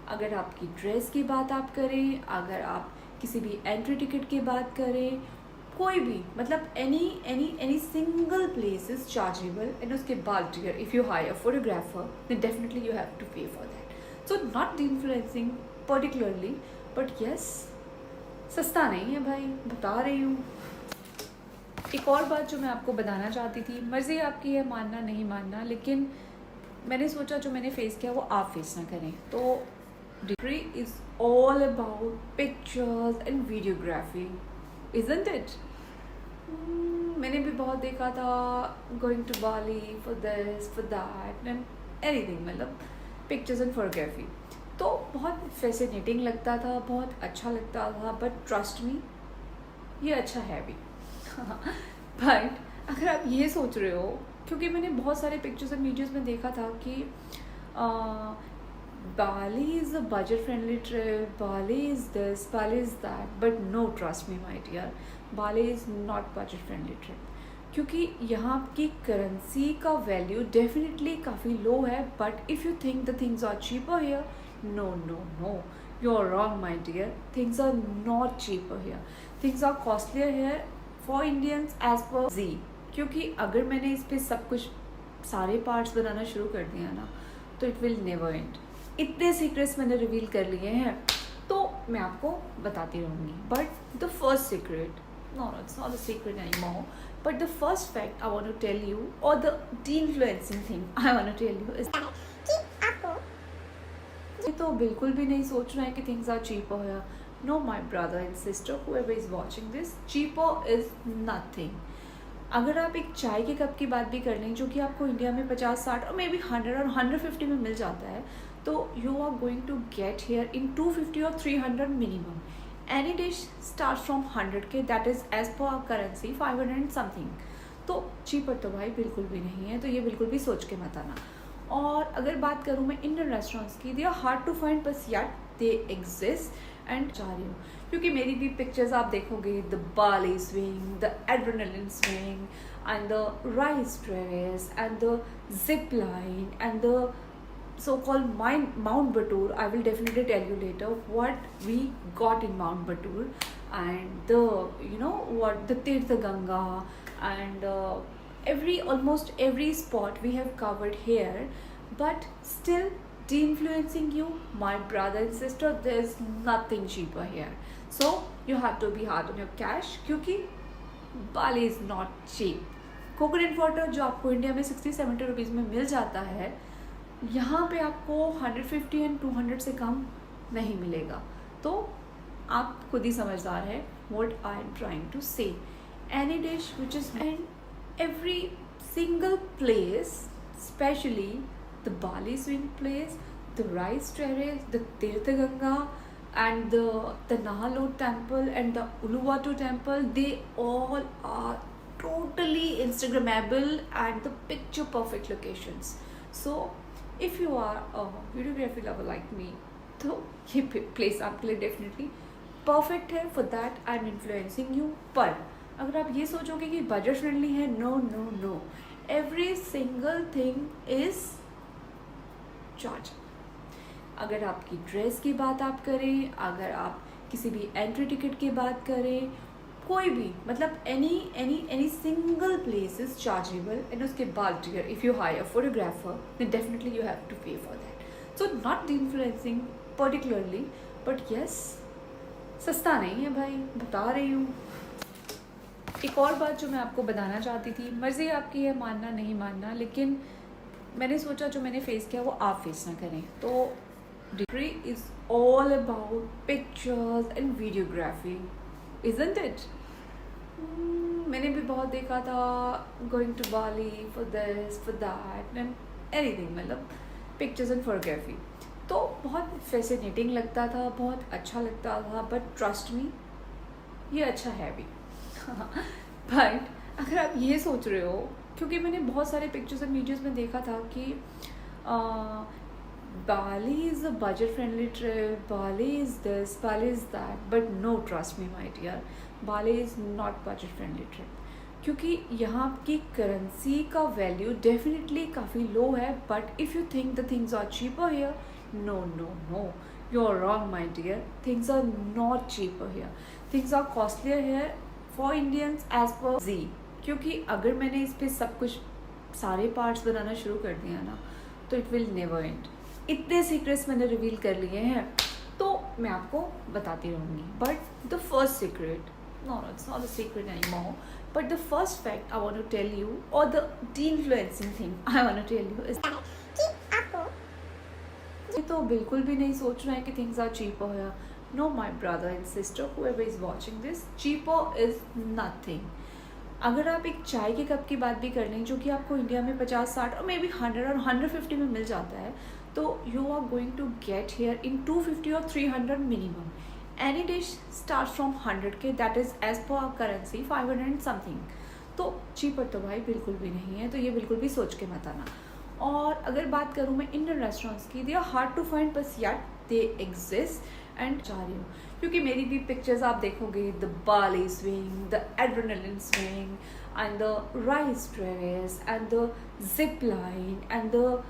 अगर आपकी ड्रेस की बात आप करें, अगर आप किसी भी एंट्री टिकट की बात करें, कोई भी मतलब any single place is chargeable. And उसके बाद dear, if you hire a photographer then definitely you have to pay for that. So not influencing particularly, but yes, सस्ता नहीं है भाई, बता रही हूँ. एक और बात जो मैं आपको बताना चाहती थी, मर्ज़ी आपकी है मानना नहीं मानना, लेकिन मैंने सोचा जो मैंने फेस किया वो आप फेस ना करें. तो degree is all about pictures and videography, isn't it? मैंने भी बहुत देखा था, going to Bali for this for that and anything, मतलब पिक्चर्स एंड फोटोग्राफी. तो बहुत फैसिनेटिंग लगता था, बहुत अच्छा लगता था, बट ट्रस्ट मी, ये अच्छा है भी. बट अगर आप ये सोच रहे हो, क्योंकि मैंने बहुत सारे पिक्चर्स एंड वीडियोस में देखा था कि बाली is a budget friendly trip, Bali is this, Bali is that, but no, trust me my dear, Bali is not budget friendly trip. क्योंकि यहाँ की करेंसी का वैल्यू डेफिनेटली काफ़ी लो है. But if you think the things are cheaper here, no no no, you are wrong my dear. Things are not cheaper here, things are costlier here for Indians as per जी. क्योंकि अगर मैंने इस पर सब कुछ सारे पार्ट्स बनाना शुरू कर दिया ना, तो इट विल नेवर एंड. इतने सीक्रेट्स मैंने रिवील कर लिए हैं, तो मैं आपको बताती रहूँगी. But the first secret, no, it's not a secret anymore, but the first fact I want to tell you, or the de-influencing thing I want to tell you is कि आपको ये तो बिल्कुल भी नहीं सोचना है कि things are cheaper here. No, my brother and sister, whoever is watching this, cheaper is nothing. अगर आप एक चाय के कप की बात भी कर लें, जो कि आपको इंडिया में 50-60 और मे बी 100 और 150 में मिल जाता है, तो you are going to get here in 250 और 300 minimum. Any dish starts from 100K, that is as per our currency 500 and something. तो चीपर तो भाई बिल्कुल भी नहीं है, तो ये बिल्कुल भी सोच के मत आना. और अगर बात करूँ मैं इंडियन रेस्टोरेंट्स की, they are hard to find, बस यार दे एग्जिस्ट. एंड जा रही हूँ क्योंकि मेरी भी पिक्चर्स आप देखोगे, the Bali swing, the adrenaline swing, and the rice terrace, and the zip line, and the so-called Mount Batur. I will definitely tell you later what we got in Mount Batur, and the, you know what, the Tirtha Ganga, and almost every spot we have covered here. But still de-influencing you, my brother and sister, there's nothing cheaper here. So you have to be hard on your cash, क्योंकि Bali is not cheap. Coconut water जो आपको India में 60-70 rupees में मिल जाता है, यहाँ पे आपको 150 एंड 200 से कम नहीं मिलेगा. तो आप खुद ही समझदार है what I am trying to say. Any dish which is, and every single place, especially the Bali swing place, the rice terrace, the Tirtha Ganga, and the Nahalot temple and the Uluwatu temple, they all are totally Instagrammable and the picture perfect locations. So if you are a videography lover like me, तो ये place आपके लिए definitely perfect है. For that I am influencing you. पर अगर आप ये सोचोगे कि बजट फ्रेंडली है, no no no, every single thing is charge. अगर आपकी ड्रेस की बात आप करें, अगर आप किसी भी एंट्री टिकट की बात करें, कोई भी मतलब any single place is chargeable. And उसके बाद dear, if you hire a photographer then definitely you have to pay for that. So not influencing particularly, but yes, सस्ता नहीं है भाई, बता रही हूँ. एक और बात जो मैं आपको बताना चाहती थी, मर्ज़ी आपकी है मानना नहीं मानना, लेकिन मैंने सोचा जो मैंने फेस किया वो आप फेस ना करें. तो degree is all about pictures and videography, isn't it? मैंने भी बहुत देखा था, going to Bali for this for that and anything, मतलब पिक्चर्स एंड फोटोग्राफी. तो बहुत फैसिनेटिंग लगता था, बहुत अच्छा लगता था, बट ट्रस्ट मी, ये अच्छा है भी. बट अगर आप ये सोच रहे हो, क्योंकि मैंने बहुत सारे पिक्चर्स एंड वीडियोस में देखा था कि Bali is a budget friendly trip, Bali is this, Bali is that, but no, trust me my dear, Bali is not budget friendly trip. क्योंकि यहाँ की करेंसी का वैल्यू डेफिनेटली काफ़ी लो है, but if you think the things are cheaper here, no no no, you are wrong my dear, things are not cheaper here, things are costlier here for Indians as per जी. क्योंकि अगर मैंने इस पर सब कुछ सारे पार्ट्स बनाना शुरू कर दिया ना, तो इट विल नेवर एंड. इतने सीक्रेट्स मैंने रिवील कर लिए हैं, तो मैं आपको बताती रहूँगी. But the first secret, no, it's not a secret anymore, but the first fact I want to tell you, or the de-influencing thing I want to tell you is कि आपको ये तो बिल्कुल भी नहीं सोचना है कि things are cheaper here. No, my brother and sister, whoever is watching this, cheaper is nothing. अगर आप एक चाय के कप की बात भी कर लें, जो कि आपको इंडिया में 50-60 और मे बी 100 और 150 में मिल जाता है, तो you are going to get here in 250 और 300 minimum. Any dish starts from 100K, that is as per our currency 500 and something. तो चीपर तो भाई बिल्कुल भी नहीं है, तो ये बिल्कुल भी सोच के मत आना. और अगर बात करूँ मैं इंडियन रेस्टोरेंट्स की, they are hard to find, बस यार दे एग्जिस्ट एंड जा रही हूँ. क्योंकि मेरी भी पिक्चर्स आप देखोगे, the Bali swing, the adrenaline swing and the rice terrace and the zip line and the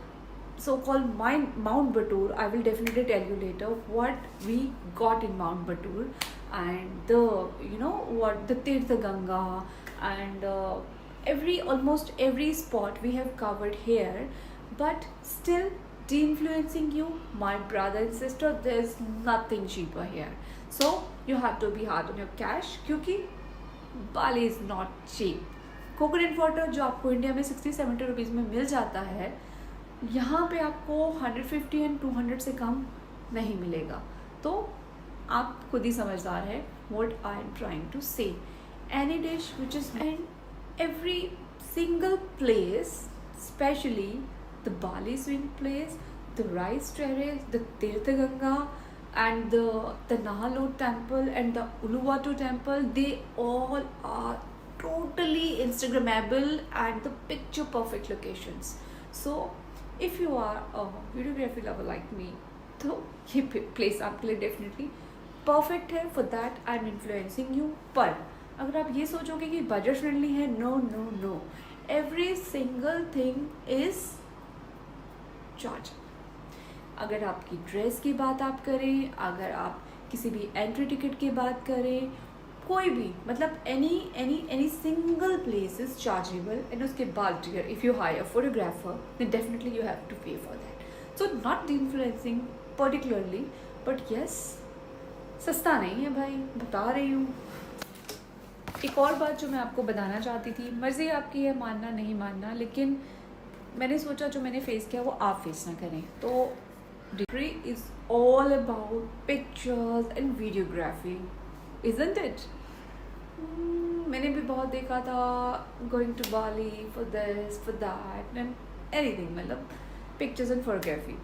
so-called Mount Batur. I will definitely tell you later what we got in Mount Batur, and the, you know what, the Tirtha Ganga, and almost every spot we have covered here. But still de-influencing you, my brother and sister, there's nothing cheaper here. So you have to be hard on your cash, क्योंकि Bali is not cheap. Coconut water जो आपको India में 60-70 rupees में मिल जाता है, यहाँ पे आपको 150 एंड 200 से कम नहीं मिलेगा. तो आप खुद ही समझदार है what I am trying to say. Any dish which is in every single place, especially the Bali swing place, the rice terrace, the Tirtha Ganga, and the Nahalot temple and the Uluwatu temple, they all are totally Instagrammable and the picture perfect locations. So if you are a videography lover like me, तो ये place आपके लिए definitely perfect है. For that I am influencing you. पर अगर आप ये सोचोगे कि बजट फ्रेंडली है, no no no, every single thing is charge. अगर आपकी ड्रेस की बात आप करें, अगर आप किसी भी एंट्री टिकट की बात करें, कोई भी, मतलब any single place is chargeable. and उसके बाद dear, if you hire a photographer, then definitely you have to pay for that. So not influencing particularly, but yes, सस्ता नहीं है भाई, बता रही हूँ. एक और बात जो मैं आपको बताना चाहती थी, मर्ज़ी आपकी है मानना नहीं मानना, लेकिन मैंने सोचा जो मैंने फेस किया वो आप फेस ना करें. तो degree is all about pictures and videography, isn't it? मैंने भी बहुत देखा था, going to Bali for this for that and anything, मतलब पिक्चर्स एंड फोटोग्राफी.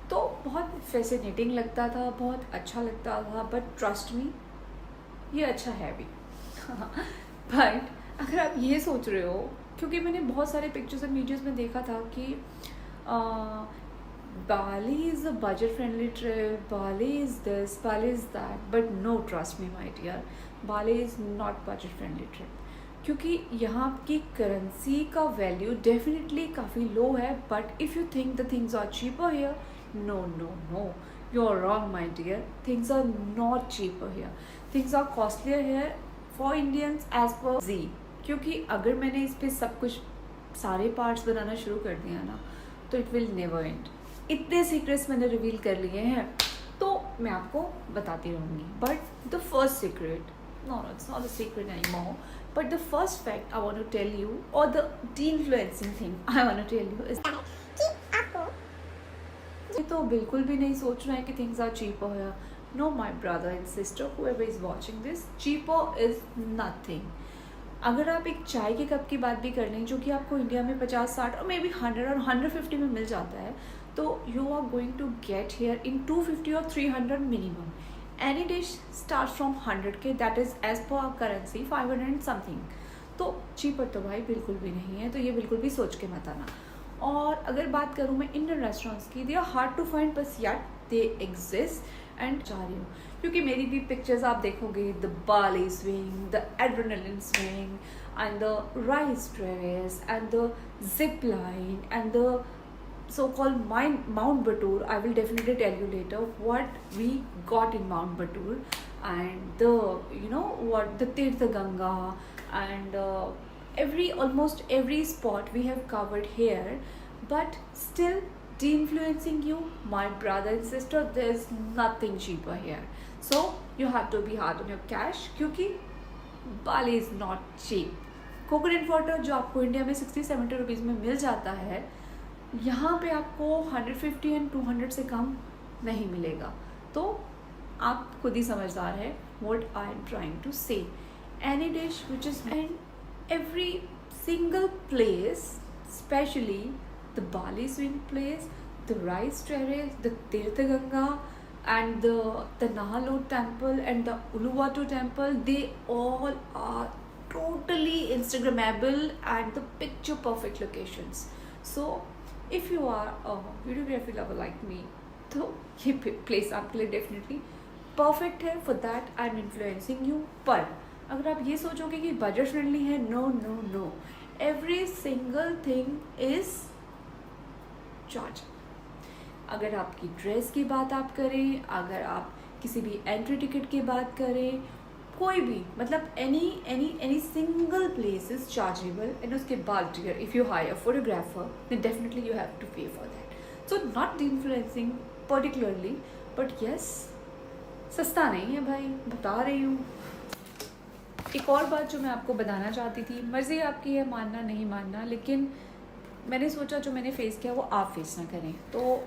तो बहुत फैसिनेटिंग लगता था, बहुत अच्छा लगता था, बट ट्रस्ट मी ये अच्छा है भी. बट अगर आप ये सोच रहे हो, क्योंकि मैंने बहुत सारे पिक्चर्स एंड वीडियोज़ में देखा था कि Bali is a budget friendly trip, Bali is this, Bali is that, but no, trust me my dear, Bali is not budget friendly trip. क्योंकि यहाँ की करेंसी का वैल्यू डेफिनेटली काफ़ी लो है, but if you think the things are cheaper here, no no no, you are wrong my dear, things are not cheaper here, things are costlier here for Indians as per जी. क्योंकि अगर मैंने इस पर सब कुछ सारे पार्ट्स बनाना शुरू कर दिया ना, तो इट विल नेवर एंड. इतने सीक्रेट्स मैंने रिवील कर लिए हैं, तो मैं आपको बताती रहूँगी. But the first secret, no, it's not a secret anymore, but the first fact I want to tell you, or the de-influencing thing I want to tell you is कि आपको ये तो बिल्कुल भी नहीं सोचना है कि things are cheaper here. No, my brother and sister, whoever is watching this, cheaper is nothing. अगर आप एक चाय के कप की बात भी कर लें, जो कि आपको इंडिया में 50-60 और मे बी 100 और 150 में मिल जाता है, तो you are going to get here in 250 और 300 minimum. Any dish starts from 100K, that is as per our currency 500 and something. तो चीपर तो भाई बिल्कुल भी नहीं है, तो ये बिल्कुल भी सोच के मत आना. और अगर बात करूँ मैं इंडियन रेस्टोरेंट्स की, they are hard to find, बस यार दे एग्जिस्ट एंड जा रही हूँ क्योंकि मेरी भी पिक्चर्स आप देखोगे, the Bali swing, the adrenaline swing and the rice terrace and the zip line and the so-called Mount Batur. I will definitely tell you later what we got in Mount Batur and the what the Tirtha Ganga and almost every spot we have covered here, but still de-influencing you, my brother and sister, there's nothing cheaper here. So you have to be hard on your cash क्योंकि Bali is not cheap. Coconut water जो आपको India में 60-70 rupees में मिल जाता है, यहाँ पे आपको 150 एंड 200 से कम नहीं मिलेगा। तो आप खुद ही समझदार है what I am trying to say. Any dish which is in every single place, especially the Bali swing place, the rice terrace, the Tirtha Ganga and the Nahalot temple and the Uluwatu temple, they all are totally Instagrammable and the picture perfect locations. So if you are a videography lover like me, तो ये place आपके लिए definitely perfect है. For that I am influencing you. पर अगर आप ये सोचोगे कि बजट फ्रेंडली है, no no no, every single thing is charge. अगर आपकी ड्रेस की बात आप करें, अगर आप किसी भी एंट्री टिकट की बात करें, कोई भी मतलब any single place is chargeable. And उसके बाद dear if you hire photographer then definitely you have to pay for that. So not influencing particularly, but yes सस्ता नहीं है भाई, बता रही हूँ. एक और बात जो मैं आपको बताना चाहती थी, मर्ज़ी आपकी है मानना नहीं मानना, लेकिन मैंने सोचा जो मैंने फेस किया वो आप फेस ना करें. तो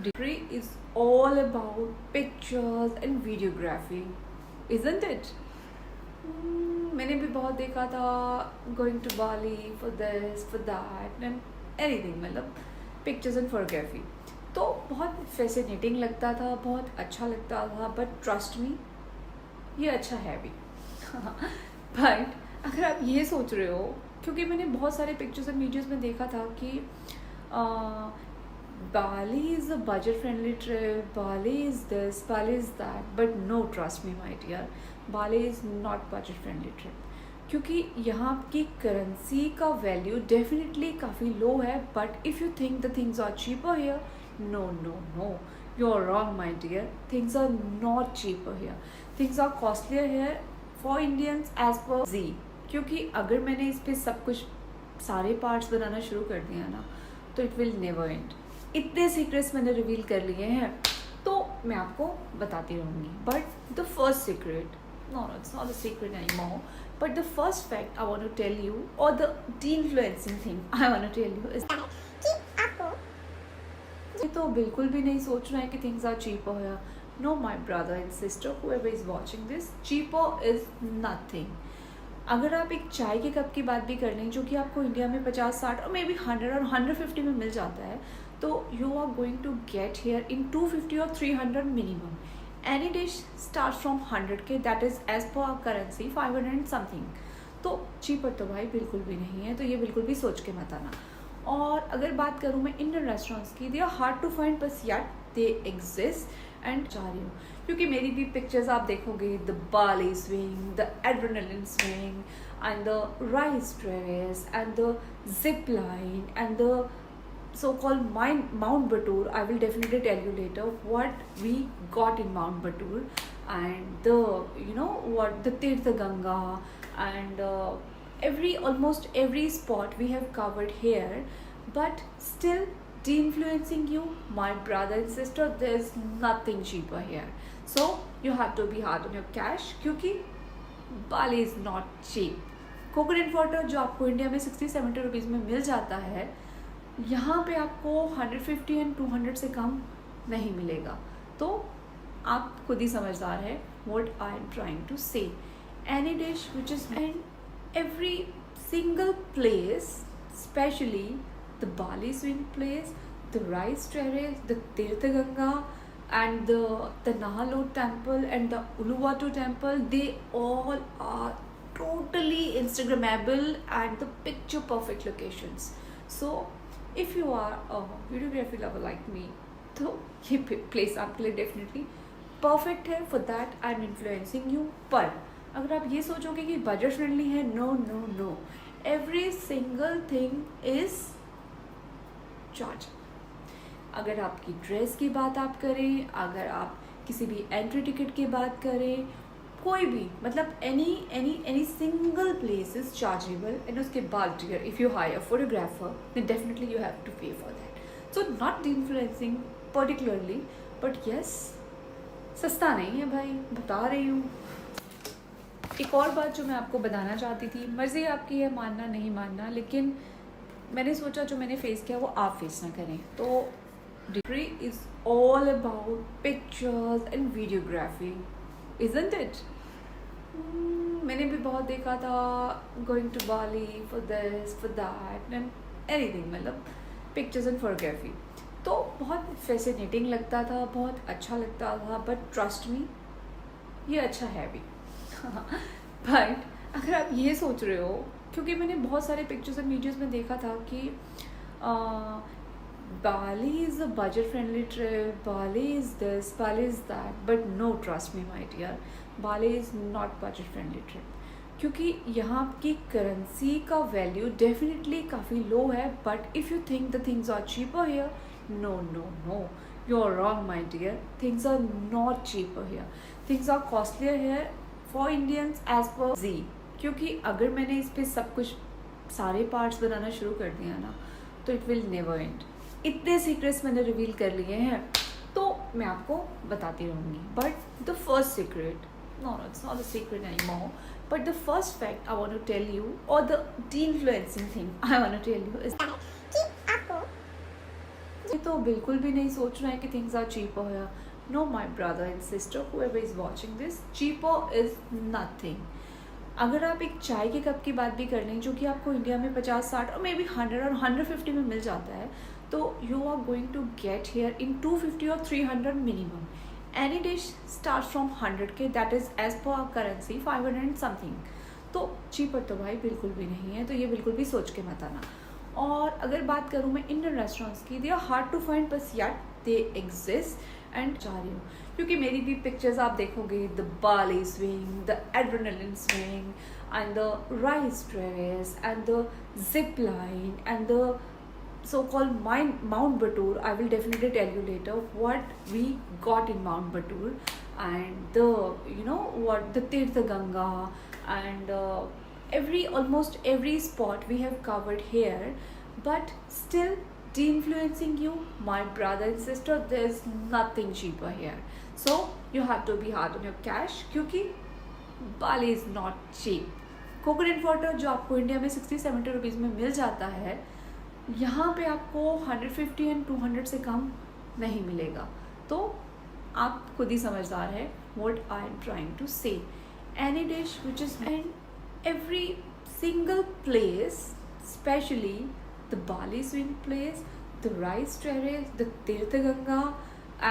degree is all about pictures and videography, isn't it? मैंने भी बहुत देखा था going to Bali for this for that and anything, मतलब पिक्चर्स एंड फोटोग्राफी. तो बहुत फैसिनेटिंग लगता था, बहुत अच्छा लगता था, बट ट्रस्ट मी ये अच्छा है भी. बट अगर आप ये सोच रहे हो, क्योंकि मैंने बहुत सारे पिक्चर्स एंड वीडियोस में देखा था कि Bali is a budget friendly trip, Bali is this, Bali is that, but no, trust me my dear, Bali is not budget friendly trip. क्योंकि यहाँ की करेंसी का वैल्यू डेफिनेटली काफ़ी लो है, but if you think the things are cheaper here, no no no, you are wrong my dear. Things are not cheaper here, things are costlier here for Indians as per जी. क्योंकि अगर मैंने इस पर सब कुछ सारे पार्ट्स बनाना शुरू कर दिया ना, तो इट विल नेवर एंड. इतने सीक्रेट्स मैंने रिवील कर लिए हैं तो मैं आपको बताती रहूँगी. But the first secret, no, it's not a secret anymore, but the first fact I want to tell you, or the de-influencing thing I want to tell you is कि आपको ये तो बिल्कुल भी नहीं सोचना है कि things are cheaper here. No, my brother and sister, whoever is watching this, cheaper is nothing. अगर आप एक चाय के कप की बात भी कर लें जो कि आपको इंडिया में 50-60 और मे बी 100 और 150 में मिल जाता है, तो you are going to get here in 250 और 300 minimum. Any dish start from 100K, that is as per our currency 500 and something. तो चीपर तो भाई बिल्कुल भी नहीं है, तो ये बिल्कुल भी सोच के मत आना. और अगर बात करूँ मैं इंडियन रेस्टोरेंट्स की, they are hard to find, बस यार दे एग्जिस्ट एंड जा रही हूँ क्योंकि मेरी भी पिक्चर्स आप देखोगे, the Bali swing, the adrenaline swing and the rice terrace and the zip line and the so-called Mount Batur. I will definitely tell you later what we got in Mount Batur and the what the Tirtha Ganga and almost every spot we have covered here, but still de-influencing you, my brother and sister, there's nothing cheaper here. So you have to be hard on your cash क्योंकि Bali is not cheap. Coconut water जो आपको India में 60-70 rupees में मिल जाता है, यहाँ पे आपको 150 एंड 200 से कम नहीं मिलेगा. तो आप खुद ही समझदार है what I am trying to say. Any dish which is in every single place, especially the Bali swing place, the rice terrace, the Tirtha Ganga and the Nahalot temple and the Uluwatu temple, they all are totally Instagrammable and the picture perfect locations. So if you are a videography lover like me, तो ये place आपके लिए definitely perfect है. For that I am influencing you. पर अगर आप ये सोचोगे कि बजट फ्रेंडली है, no no no, every single thing is charge. अगर आपकी ड्रेस की बात आप करें, अगर आप किसी भी एंट्री टिकट की बात करें, कोई भी मतलब any single place is chargeable. And उसके बाद dear, if you hire photographer then definitely you have to pay for that. So not influencing particularly, but yes, सस्ता नहीं है भाई, बता रही हूँ. एक और बात जो मैं आपको बताना चाहती थी, मर्ज़ी आपकी है मानना नहीं मानना, लेकिन मैंने सोचा जो मैंने फेस किया वो आप फेस ना करें. तो degree is all about pictures and videography, isn't it? मैंने भी बहुत देखा था, going to Bali for this for that and anything, मतलब पिक्चर्स एंड फोटोग्राफी. तो बहुत फैसिनेटिंग लगता था, बहुत अच्छा लगता था, बट ट्रस्ट मी, ये अच्छा है भी. बट अगर आप ये सोच रहे हो, क्योंकि मैंने बहुत सारे पिक्चर्स एंड वीडियोस में देखा था कि बाली is a budget friendly trip, Bali is this, Bali is that, but no, trust me my dear, Bali is not budget friendly trip. क्योंकि यहाँ की करेंसी का वैल्यू डेफिनेटली काफ़ी लो है. But if you think the things are cheaper here, no no no, you are wrong my dear. Things are not cheaper here, things are costlier here for Indians as per जी. क्योंकि अगर मैंने इस पर सब कुछ सारे पार्ट्स बनाना शुरू कर दिया ना, तो इट विल नेवर एंड. इतने सीक्रेट्स मैंने रिवील कर लिए हैं, तो मैं आपको बताती रहूँगी. But the first secret, no, it's not a secret anymore, but the first fact I want to tell you, or the de-influencing thing I want to tell you is कि आपको ये तो बिल्कुल भी नहीं सोचना है कि things are cheaper here. No, my brother and sister, whoever is watching this, cheaper is nothing. अगर आप एक चाय के कप की बात भी कर लें, जो कि आपको इंडिया में 50-60 और मे बी 100 और 150 में मिल जाता है, तो you are going to get here in 250 और 300 minimum. Any dish starts from 100K, that is as per our currency 500 and something. तो चीपर तो भाई बिल्कुल भी नहीं है, तो ये बिल्कुल भी सोच के मत आना. और अगर बात करूँ मैं इंडियन रेस्टोरेंट्स की, they are hard to find, बस यार दे एग्जिस्ट. एंड जा रही हूँ क्योंकि मेरी भी पिक्चर्स आप देखोगे, the Bali swing, the adrenaline swing, and the rice terrace, and the zip line, and the so-called Mount Batur. I will definitely tell you later what we got in Mount Batur, and the, you know what, the Tirtha Ganga, and almost every spot we have covered here. But still de-influencing you, my brother and sister, there's nothing cheaper here. So you have to be hard on your cash, क्योंकि Bali is not cheap. Coconut water जो आपको India में 60-70 rupees में मिल जाता है, यहाँ पे आपको 150 एंड 200 से कम नहीं मिलेगा. तो आप खुद ही समझदार है what I am trying to say. Any dish which is in every single place, especially the Bali swing place, the rice terrace, the Tirtha Ganga,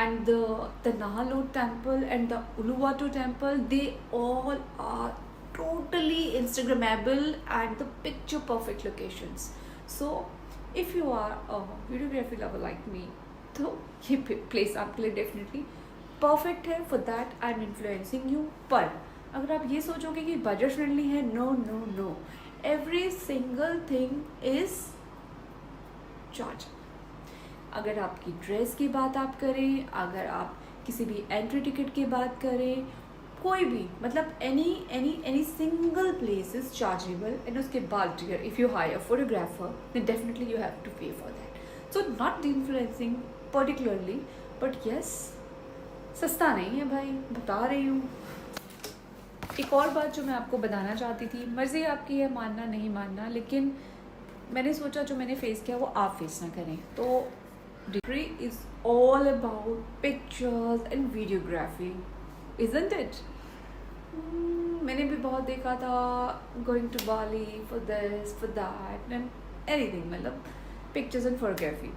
and the Nahalot temple and the Uluwatu temple, they all are totally Instagrammable and the picture perfect locations. So if you are a videography lover like me, तो ये place आपके लिए definitely perfect है. For that I am influencing you. पर अगर आप ये सोचोगे कि बजट फ्रेंडली है, no no no, every single thing is charge. अगर आपकी ड्रेस की बात आप करें, अगर आप किसी भी एंट्री टिकट की बात करें, कोई भी मतलब any single place is chargeable. And उसके बाद dear, if you hire photographer then definitely you have to pay for that. So not influencing particularly, but yes, सस्ता नहीं है भाई, बता रही हूँ. एक और बात जो मैं आपको बताना चाहती थी, मर्ज़ी आपकी है मानना नहीं मानना, लेकिन मैंने सोचा जो मैंने फेस किया वो आप फेस ना करें. तो degree is all about pictures and videography, isn't it? मैंने भी बहुत देखा था, going to Bali for this for that and anything, मतलब पिक्चर्स एंड फोटोग्राफी.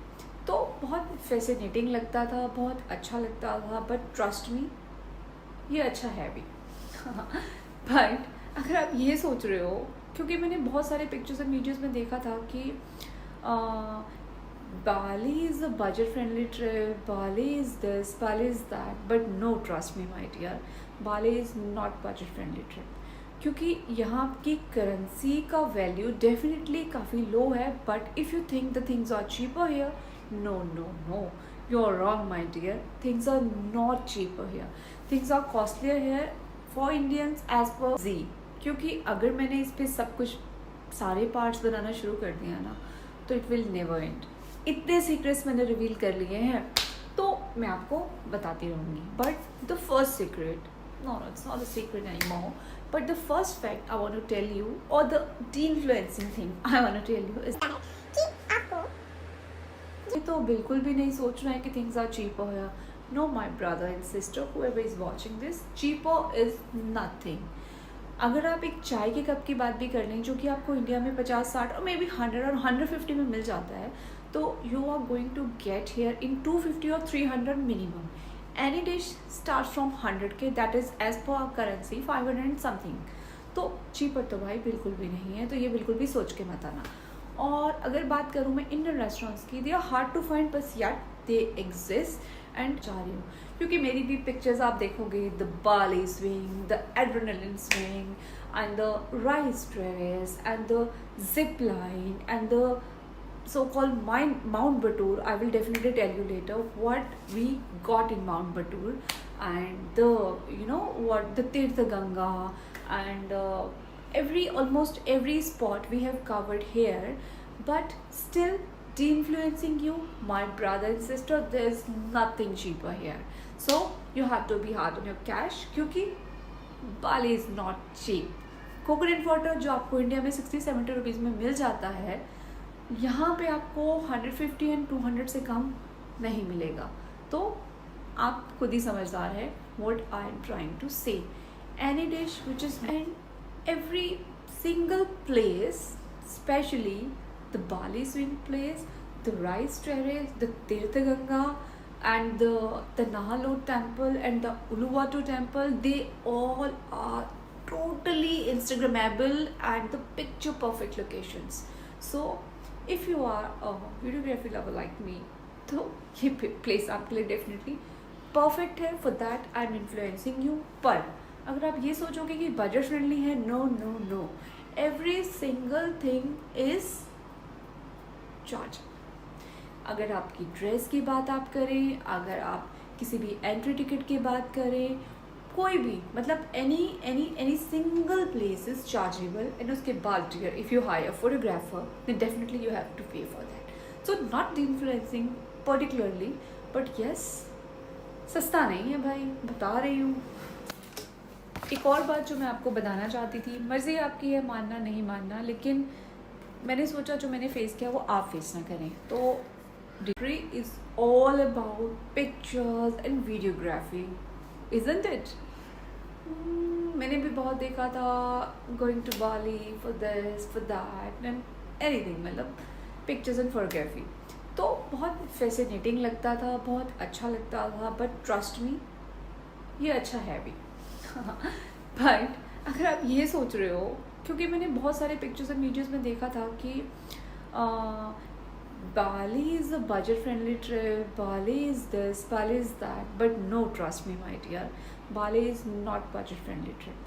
तो बहुत फैसिनेटिंग लगता था, बहुत अच्छा लगता था, बट ट्रस्ट मी, ये अच्छा है भी. बट अगर आप ये सोच रहे हो, क्योंकि मैंने बहुत सारे पिक्चर्स एंड वीडियोस में देखा था कि Bali is a budget friendly trip, Bali is this, Bali is that, but no, trust me my dear, Bali is not budget friendly trip. क्योंकि यहाँ की करेंसी का वैल्यू डेफिनेटली काफ़ी लो है, but if you think the things are cheaper here, no no no, you are wrong my dear, things are not cheaper here, things are costlier here for Indians as per जी. क्योंकि अगर मैंने इस पर सब कुछ सारे पार्ट्स बनाना शुरू कर दिया ना, तो इट विल नेवर एंड. इतने सीक्रेट्स मैंने रिवील कर लिए हैं, तो मैं आपको बताती रहूँगी. But the first secret, no, it's not a secret anymore, but the first fact I want to tell you, or the de-influencing thing I want to tell you is कि आपको ये तो बिल्कुल भी नहीं सोचना है कि things are cheaper here. No, my brother and sister, whoever is watching this, cheaper is nothing. अगर आप एक चाय के कप की बात भी कर लें, जो कि आपको इंडिया में 50-60 और मे बी 100 और 150 में मिल जाता है, तो you are going to get here in 250 और 300 minimum. Any dish start from 100K, that is as per our currency 500 and something. तो चीपर तो भाई बिल्कुल भी नहीं है, तो ये बिल्कुल भी सोच के मत आना. और अगर बात करूँ मैं इंडियन रेस्टोरेंट्स की, they are hard to find, बस यार दे एग्जिस्ट एंड जा रही हूँ. क्योंकि मेरी भी पिक्चर्स आप देखोगे, the Bali swing, the adrenaline swing, and the rice terrace, and the zip line, and the so-called Mount Batur. I will definitely tell you later what we got in Mount Batur, and the, you know what, the Tirtha Ganga, and almost every spot we have covered here. But still de-influencing you, my brother and sister, there's nothing cheaper here. So you have to be hard on your cash, क्योंकि Bali is not cheap. Coconut water जो आपको India में 60-70 rupees में मिल जाता है, यहाँ पे आपको 150 एंड 200 से कम नहीं मिलेगा. तो आप खुद ही समझदार है what I am trying to say. Any dish which is in every single place, especially the Bali swing place, the rice terrace, the Tirtha Ganga, and the Nahalot temple and the Uluwatu temple, they all are totally Instagrammable and the picture perfect locations. So if you are a videography lover like me, तो ये place आपके लिए definitely perfect है. For that I am influencing you. पर अगर आप ये सोचोगे कि बजट फ्रेंडली है, no no no, every single thing is charge. अगर आपकी ड्रेस की बात आप करें, अगर आप किसी भी एंट्री टिकट की बात करें, कोई भी, मतलब any single place is chargeable. and उसके बाद dear, if you hire a photographer, then definitely you have to pay for that. So not influencing particularly, but yes, सस्ता नहीं है भाई, बता रही हूँ. एक और बात जो मैं आपको बताना चाहती थी, मर्ज़ी आपकी है मानना नहीं मानना, लेकिन मैंने सोचा जो मैंने फेस किया वो आप फेस ना करें. तो degree is all about pictures and videography, isn't it? मैंने भी बहुत देखा था, going to Bali for this for that and anything, मतलब पिक्चर्स एंड फोटोग्राफी. तो बहुत फैसिनेटिंग लगता था, बहुत अच्छा लगता था, बट ट्रस्ट मी ये अच्छा है भी. बट अगर आप ये सोच रहे हो, क्योंकि मैंने बहुत सारे पिक्चर्स एंड वीडियोज़ में देखा था कि Bali is a budget friendly trip, Bali is this, Bali is that, but no, trust me my dear, Bali is not budget friendly trip.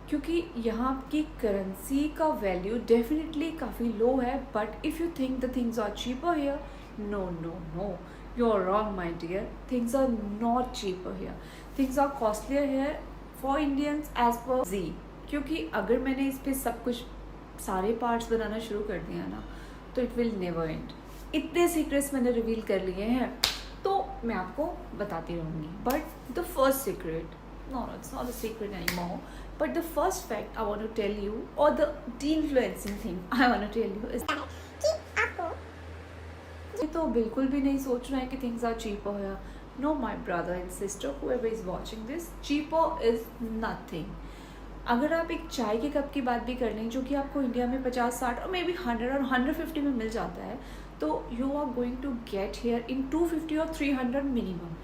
क्योंकि यहाँ की करेंसी का वैल्यू डेफिनेटली काफ़ी लो है, but if you think the things are cheaper here, no no no, you are wrong my dear, things are not cheaper here, things are costlier here for Indians as per जी. क्योंकि अगर मैंने इस पर सब कुछ सारे पार्ट्स बनाना शुरू कर दिया ना, तो इट विल नेवर एंड. इतने सीक्रेट्स मैंने रिवील कर लिए हैं, तो मैं आपको बताती रहूँगी. But the first secret, no, it's not a secret anymore, but the first fact I want to tell you, or the de-influencing thing I want to tell you is कि आपको ये तो बिल्कुल भी नहीं सोचना है कि things are cheaper here. No, my brother and sister, whoever is watching this, cheaper is nothing. अगर आप एक चाय के कप की बात भी कर लें, जो कि आपको इंडिया में 50-60 और मे बी 100 और 150 में मिल जाता है, तो you are going to get here in 250 और 300 minimum.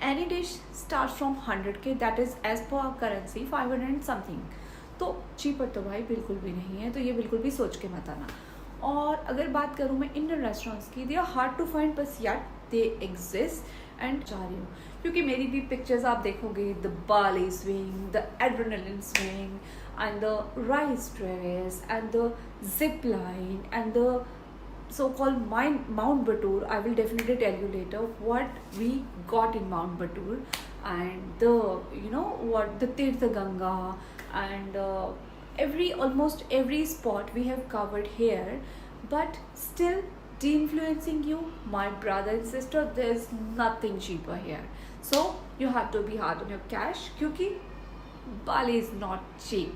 Any dish start from 100K, that is as per our currency 500 and something. तो चीपर तो भाई बिल्कुल भी नहीं है, तो ये बिल्कुल भी सोच के मत आना. और अगर बात करूँ मैं इंडियन रेस्टोरेंट्स की, they are hard to find, बस यार दे एग्जिस्ट एंड जा रही हूँ क्योंकि मेरी भी पिक्चर्स आप देखोगे, the Bali swing, the adrenaline swing and the rice terrace and the zip line and the so-called Mount Batur. I will definitely tell you later what we got in Mount Batur and the what the Tirtha Ganga and almost every spot we have covered here, but still de-influencing you, my brother and sister, there's nothing cheaper here. So you have to be hard on your cash क्योंकि Bali is not cheap.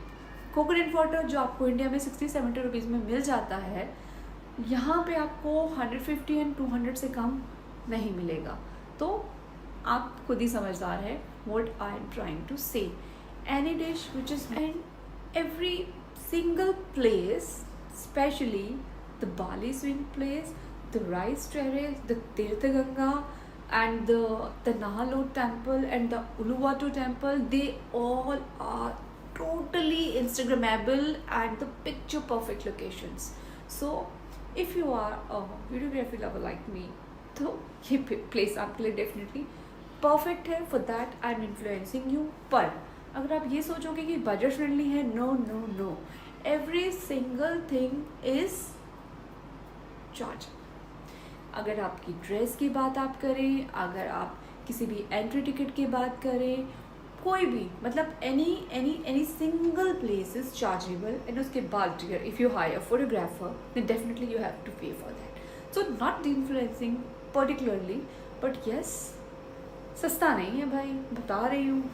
Coconut water जो आपको India में 60-70 rupees में मिल जाता है, यहाँ पे आपको 150 एंड 200 से कम नहीं मिलेगा। तो आप खुद ही समझदार है what I am trying to say. Any dish which is in every single place, especially the Bali swing place, the rice terrace, the Tirtha Ganga and the Nahalot temple and the Uluwatu temple, they all are totally Instagrammable and the picture perfect locations. So if you are a videography lover like me, तो ये place आपके लिए definitely perfect है. For that I am influencing you. पर अगर आप ये सोचोगे कि बजट फ्रेंडली है, no no no, every single thing is charge. अगर आपकी ड्रेस की बात आप करें, अगर आप किसी भी एंट्री टिकट की बात करें, कोई भी मतलब any single place is chargeable. And उसके बाद if you hire photographer then definitely you have to pay for that. So not influencing particularly, but yes, सस्ता नहीं है भाई, बता रही हूँ.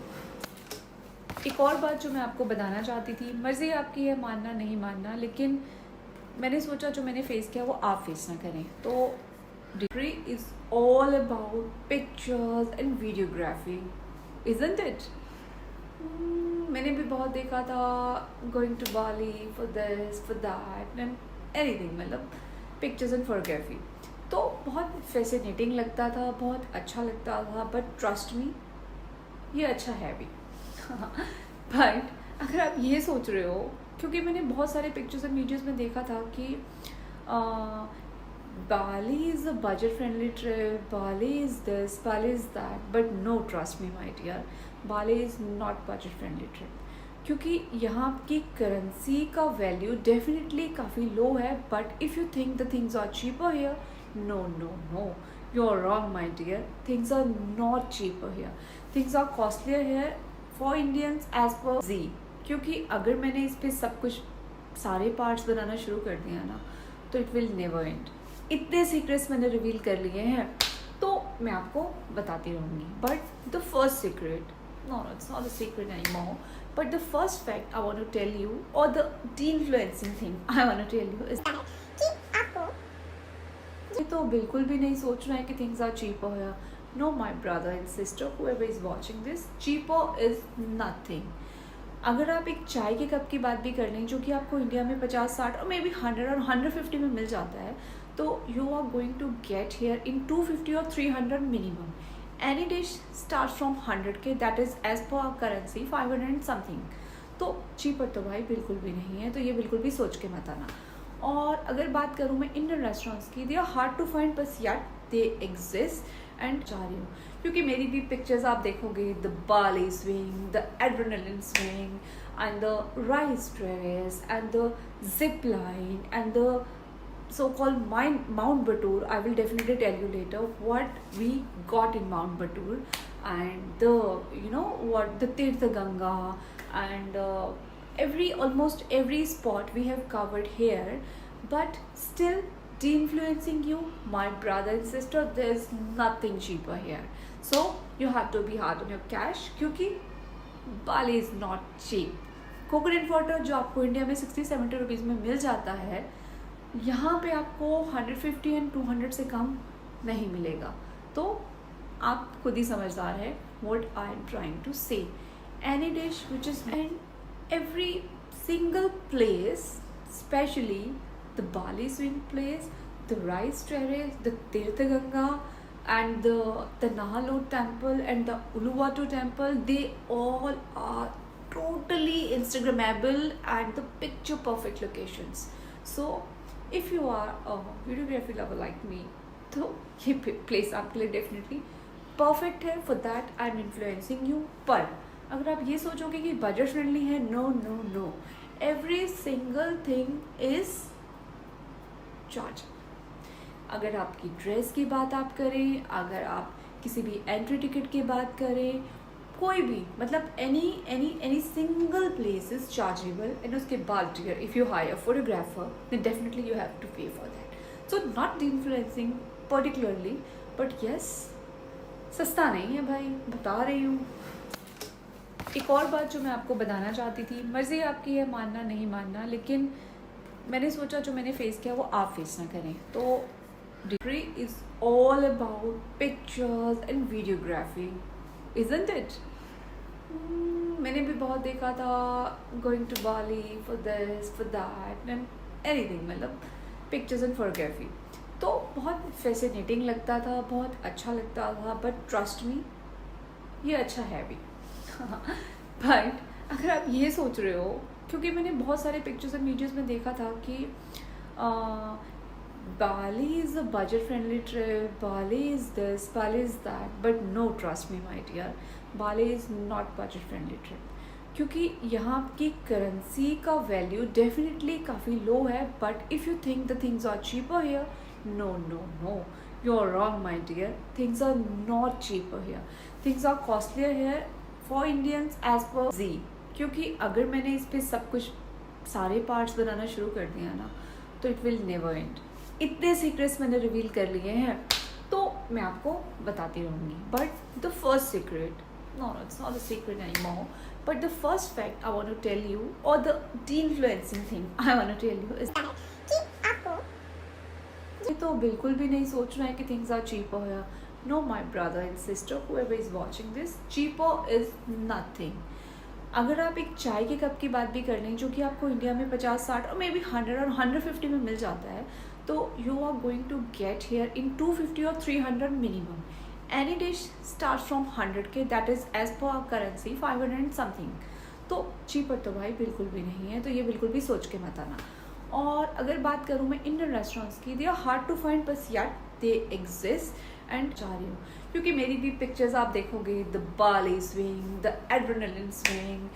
एक और बात जो मैं आपको बताना चाहती थी, मर्ज़ी आपकी है मानना नहीं मानना, लेकिन मैंने सोचा जो मैंने फेस किया वो आप फेस ना करें. तो degree is all about pictures and videography, isn't it? मैंने भी बहुत देखा था going to Bali for this, for that and anything, मतलब पिक्चर्स एंड फोटोग्राफी. तो बहुत फैसिनेटिंग लगता था, बहुत अच्छा लगता था, बट ट्रस्ट मी ये अच्छा है भी. बट अगर आप ये सोच रहे हो, क्योंकि मैंने बहुत सारे पिक्चर्स एंड वीडियोस में देखा था कि Bali is a budget friendly trip, Bali is this, Bali is that, but no, trust me my dear, Bali is not budget friendly trip. क्योंकि यहाँ की करेंसी का वैल्यू डेफिनेटली काफ़ी लो है, but if you think the things are cheaper here, no no no, you are wrong my dear. Things are not cheaper here, things are costlier here for Indians as per जी. क्योंकि अगर मैंने इस पर सब कुछ सारे पार्ट्स बनाना शुरू कर दिया ना, तो इट विल नेवर एंड. इतने सीक्रेट्स मैंने रिवील कर लिए हैं, तो मैं आपको बताती रहूँगी. But the first secret, no, it's not a secret anymore, but the first fact I want to tell you, or the de-influencing thing I want to tell you is कि आपको ये तो बिल्कुल भी नहीं सोचना है कि things are cheaper here. No, my brother and sister, whoever is watching this, cheaper is nothing. अगर आप एक चाय के कप की बात भी कर लें, जो कि आपको इंडिया में 50-60 और मे बी 100 और 150 में मिल जाता है, तो you are going to get here in 250 और 300 minimum. Any dish start from 100K, that is as per our currency 500 and something. तो चीपर तो भाई बिल्कुल भी नहीं है, तो ये बिल्कुल भी सोच के मत आना. और अगर बात करूँ मैं इंडियन रेस्टोरेंट्स की, they are hard to find, बस यार दे एग्जिस्ट एंड जा रही हूँ क्योंकि मेरी भी पिक्चर्स आप देखोगे, the Bali swing, the adrenaline swing and the rice terrace and the zip line and the so-called Mount Batur. I will definitely tell you later what we got in Mount Batur and the what the Tirtha Ganga and almost every spot we have covered here, but still de-influencing you, my brother and sister, there's nothing cheaper here. So you have to be hard on your cash क्योंकि Bali is not cheap. Coconut water जो आपको India में 60-70 rupees में मिल जाता है, यहाँ पे आपको 150 एंड 200 से कम नहीं मिलेगा. तो आप खुद ही समझदार है what I am trying to say. Any dish which is in every single place, especially the Bali swing place, the rice terrace, the Tirtha Ganga and the Nahalot temple and the Uluwatu temple, they all are totally Instagrammable and the picture perfect locations. So if you are a videography lover like me, तो ये place आपके लिए definitely perfect है. For that I am influencing you. पर अगर आप ये सोचोगे कि बजट फ्रेंडली है, no no no, every single thing is charge. अगर आपकी ड्रेस की बात आप करें, अगर आप किसी भी एंट्री टिकट की बात करें, कोई भी मतलब any single place is chargeable. And उसके बाद dear, if you hire photographer then definitely you have to pay for that. So not influencing particularly, but yes, सस्ता नहीं है भाई, बता रही हूँ. एक और बात जो मैं आपको बताना चाहती थी, मर्ज़ी आपकी है मानना नहीं मानना, लेकिन मैंने सोचा जो मैंने फेस किया वो आप फेस ना करें. तो degree is all about pictures and videography, isn't it? मैंने भी बहुत देखा था, going to Bali for this for that and anything, मतलब पिक्चर्स एंड फोटोग्राफी. तो बहुत फैसिनेटिंग लगता था, बहुत अच्छा लगता था, बट ट्रस्ट मी, ये अच्छा है भी. बट अगर आप ये सोच रहे हो, क्योंकि मैंने बहुत सारे पिक्चर्स एंड वीडियोस में देखा था कि बाली is a budget friendly trip, Bali is this, Bali is that, but no, trust me my dear, Bali is not budget friendly trip. क्योंकि यहाँ की करेंसी का वैल्यू डेफिनेटली काफ़ी लो है. But if you think the things are cheaper here, no no no, you are wrong my dear. Things are not cheaper here, things are costlier here for Indians as per जी. क्योंकि अगर मैंने इस पर सब कुछ सारे पार्ट्स बनाना शुरू कर दिया ना, तो इट विल नेवर एंड. इतने सीक्रेट्स मैंने रिवील कर लिए हैं, तो मैं आपको बताती रहूँगी. But the first secret, no, it's not a secret anymore, but the first fact I want to tell you, or the de-influencing thing I want to tell you is कि आपको ये तो बिल्कुल भी नहीं सोचना है कि things are cheaper here. No, my brother and sister, whoever is watching this, cheaper is nothing. अगर आप एक चाय के कप की बात भी कर लें, जो कि आपको इंडिया में 50-60 और मे बी 100 और 150 में मिल जाता है, तो you are going to get here in 250 और 300 minimum. Any dish starts from 100K, that is as per our currency 500 and something. तो चीपर तो भाई बिल्कुल भी नहीं है, तो ये बिल्कुल भी सोच के मत आना. और अगर बात करूँ मैं इंडियन रेस्टोरेंट्स की, they are hard to find, बस यार दे एग्जिस्ट. एंड जा रही हूँ क्योंकि मेरी भी पिक्चर्स आप देखोगे, the Bali swing, the adrenaline swing,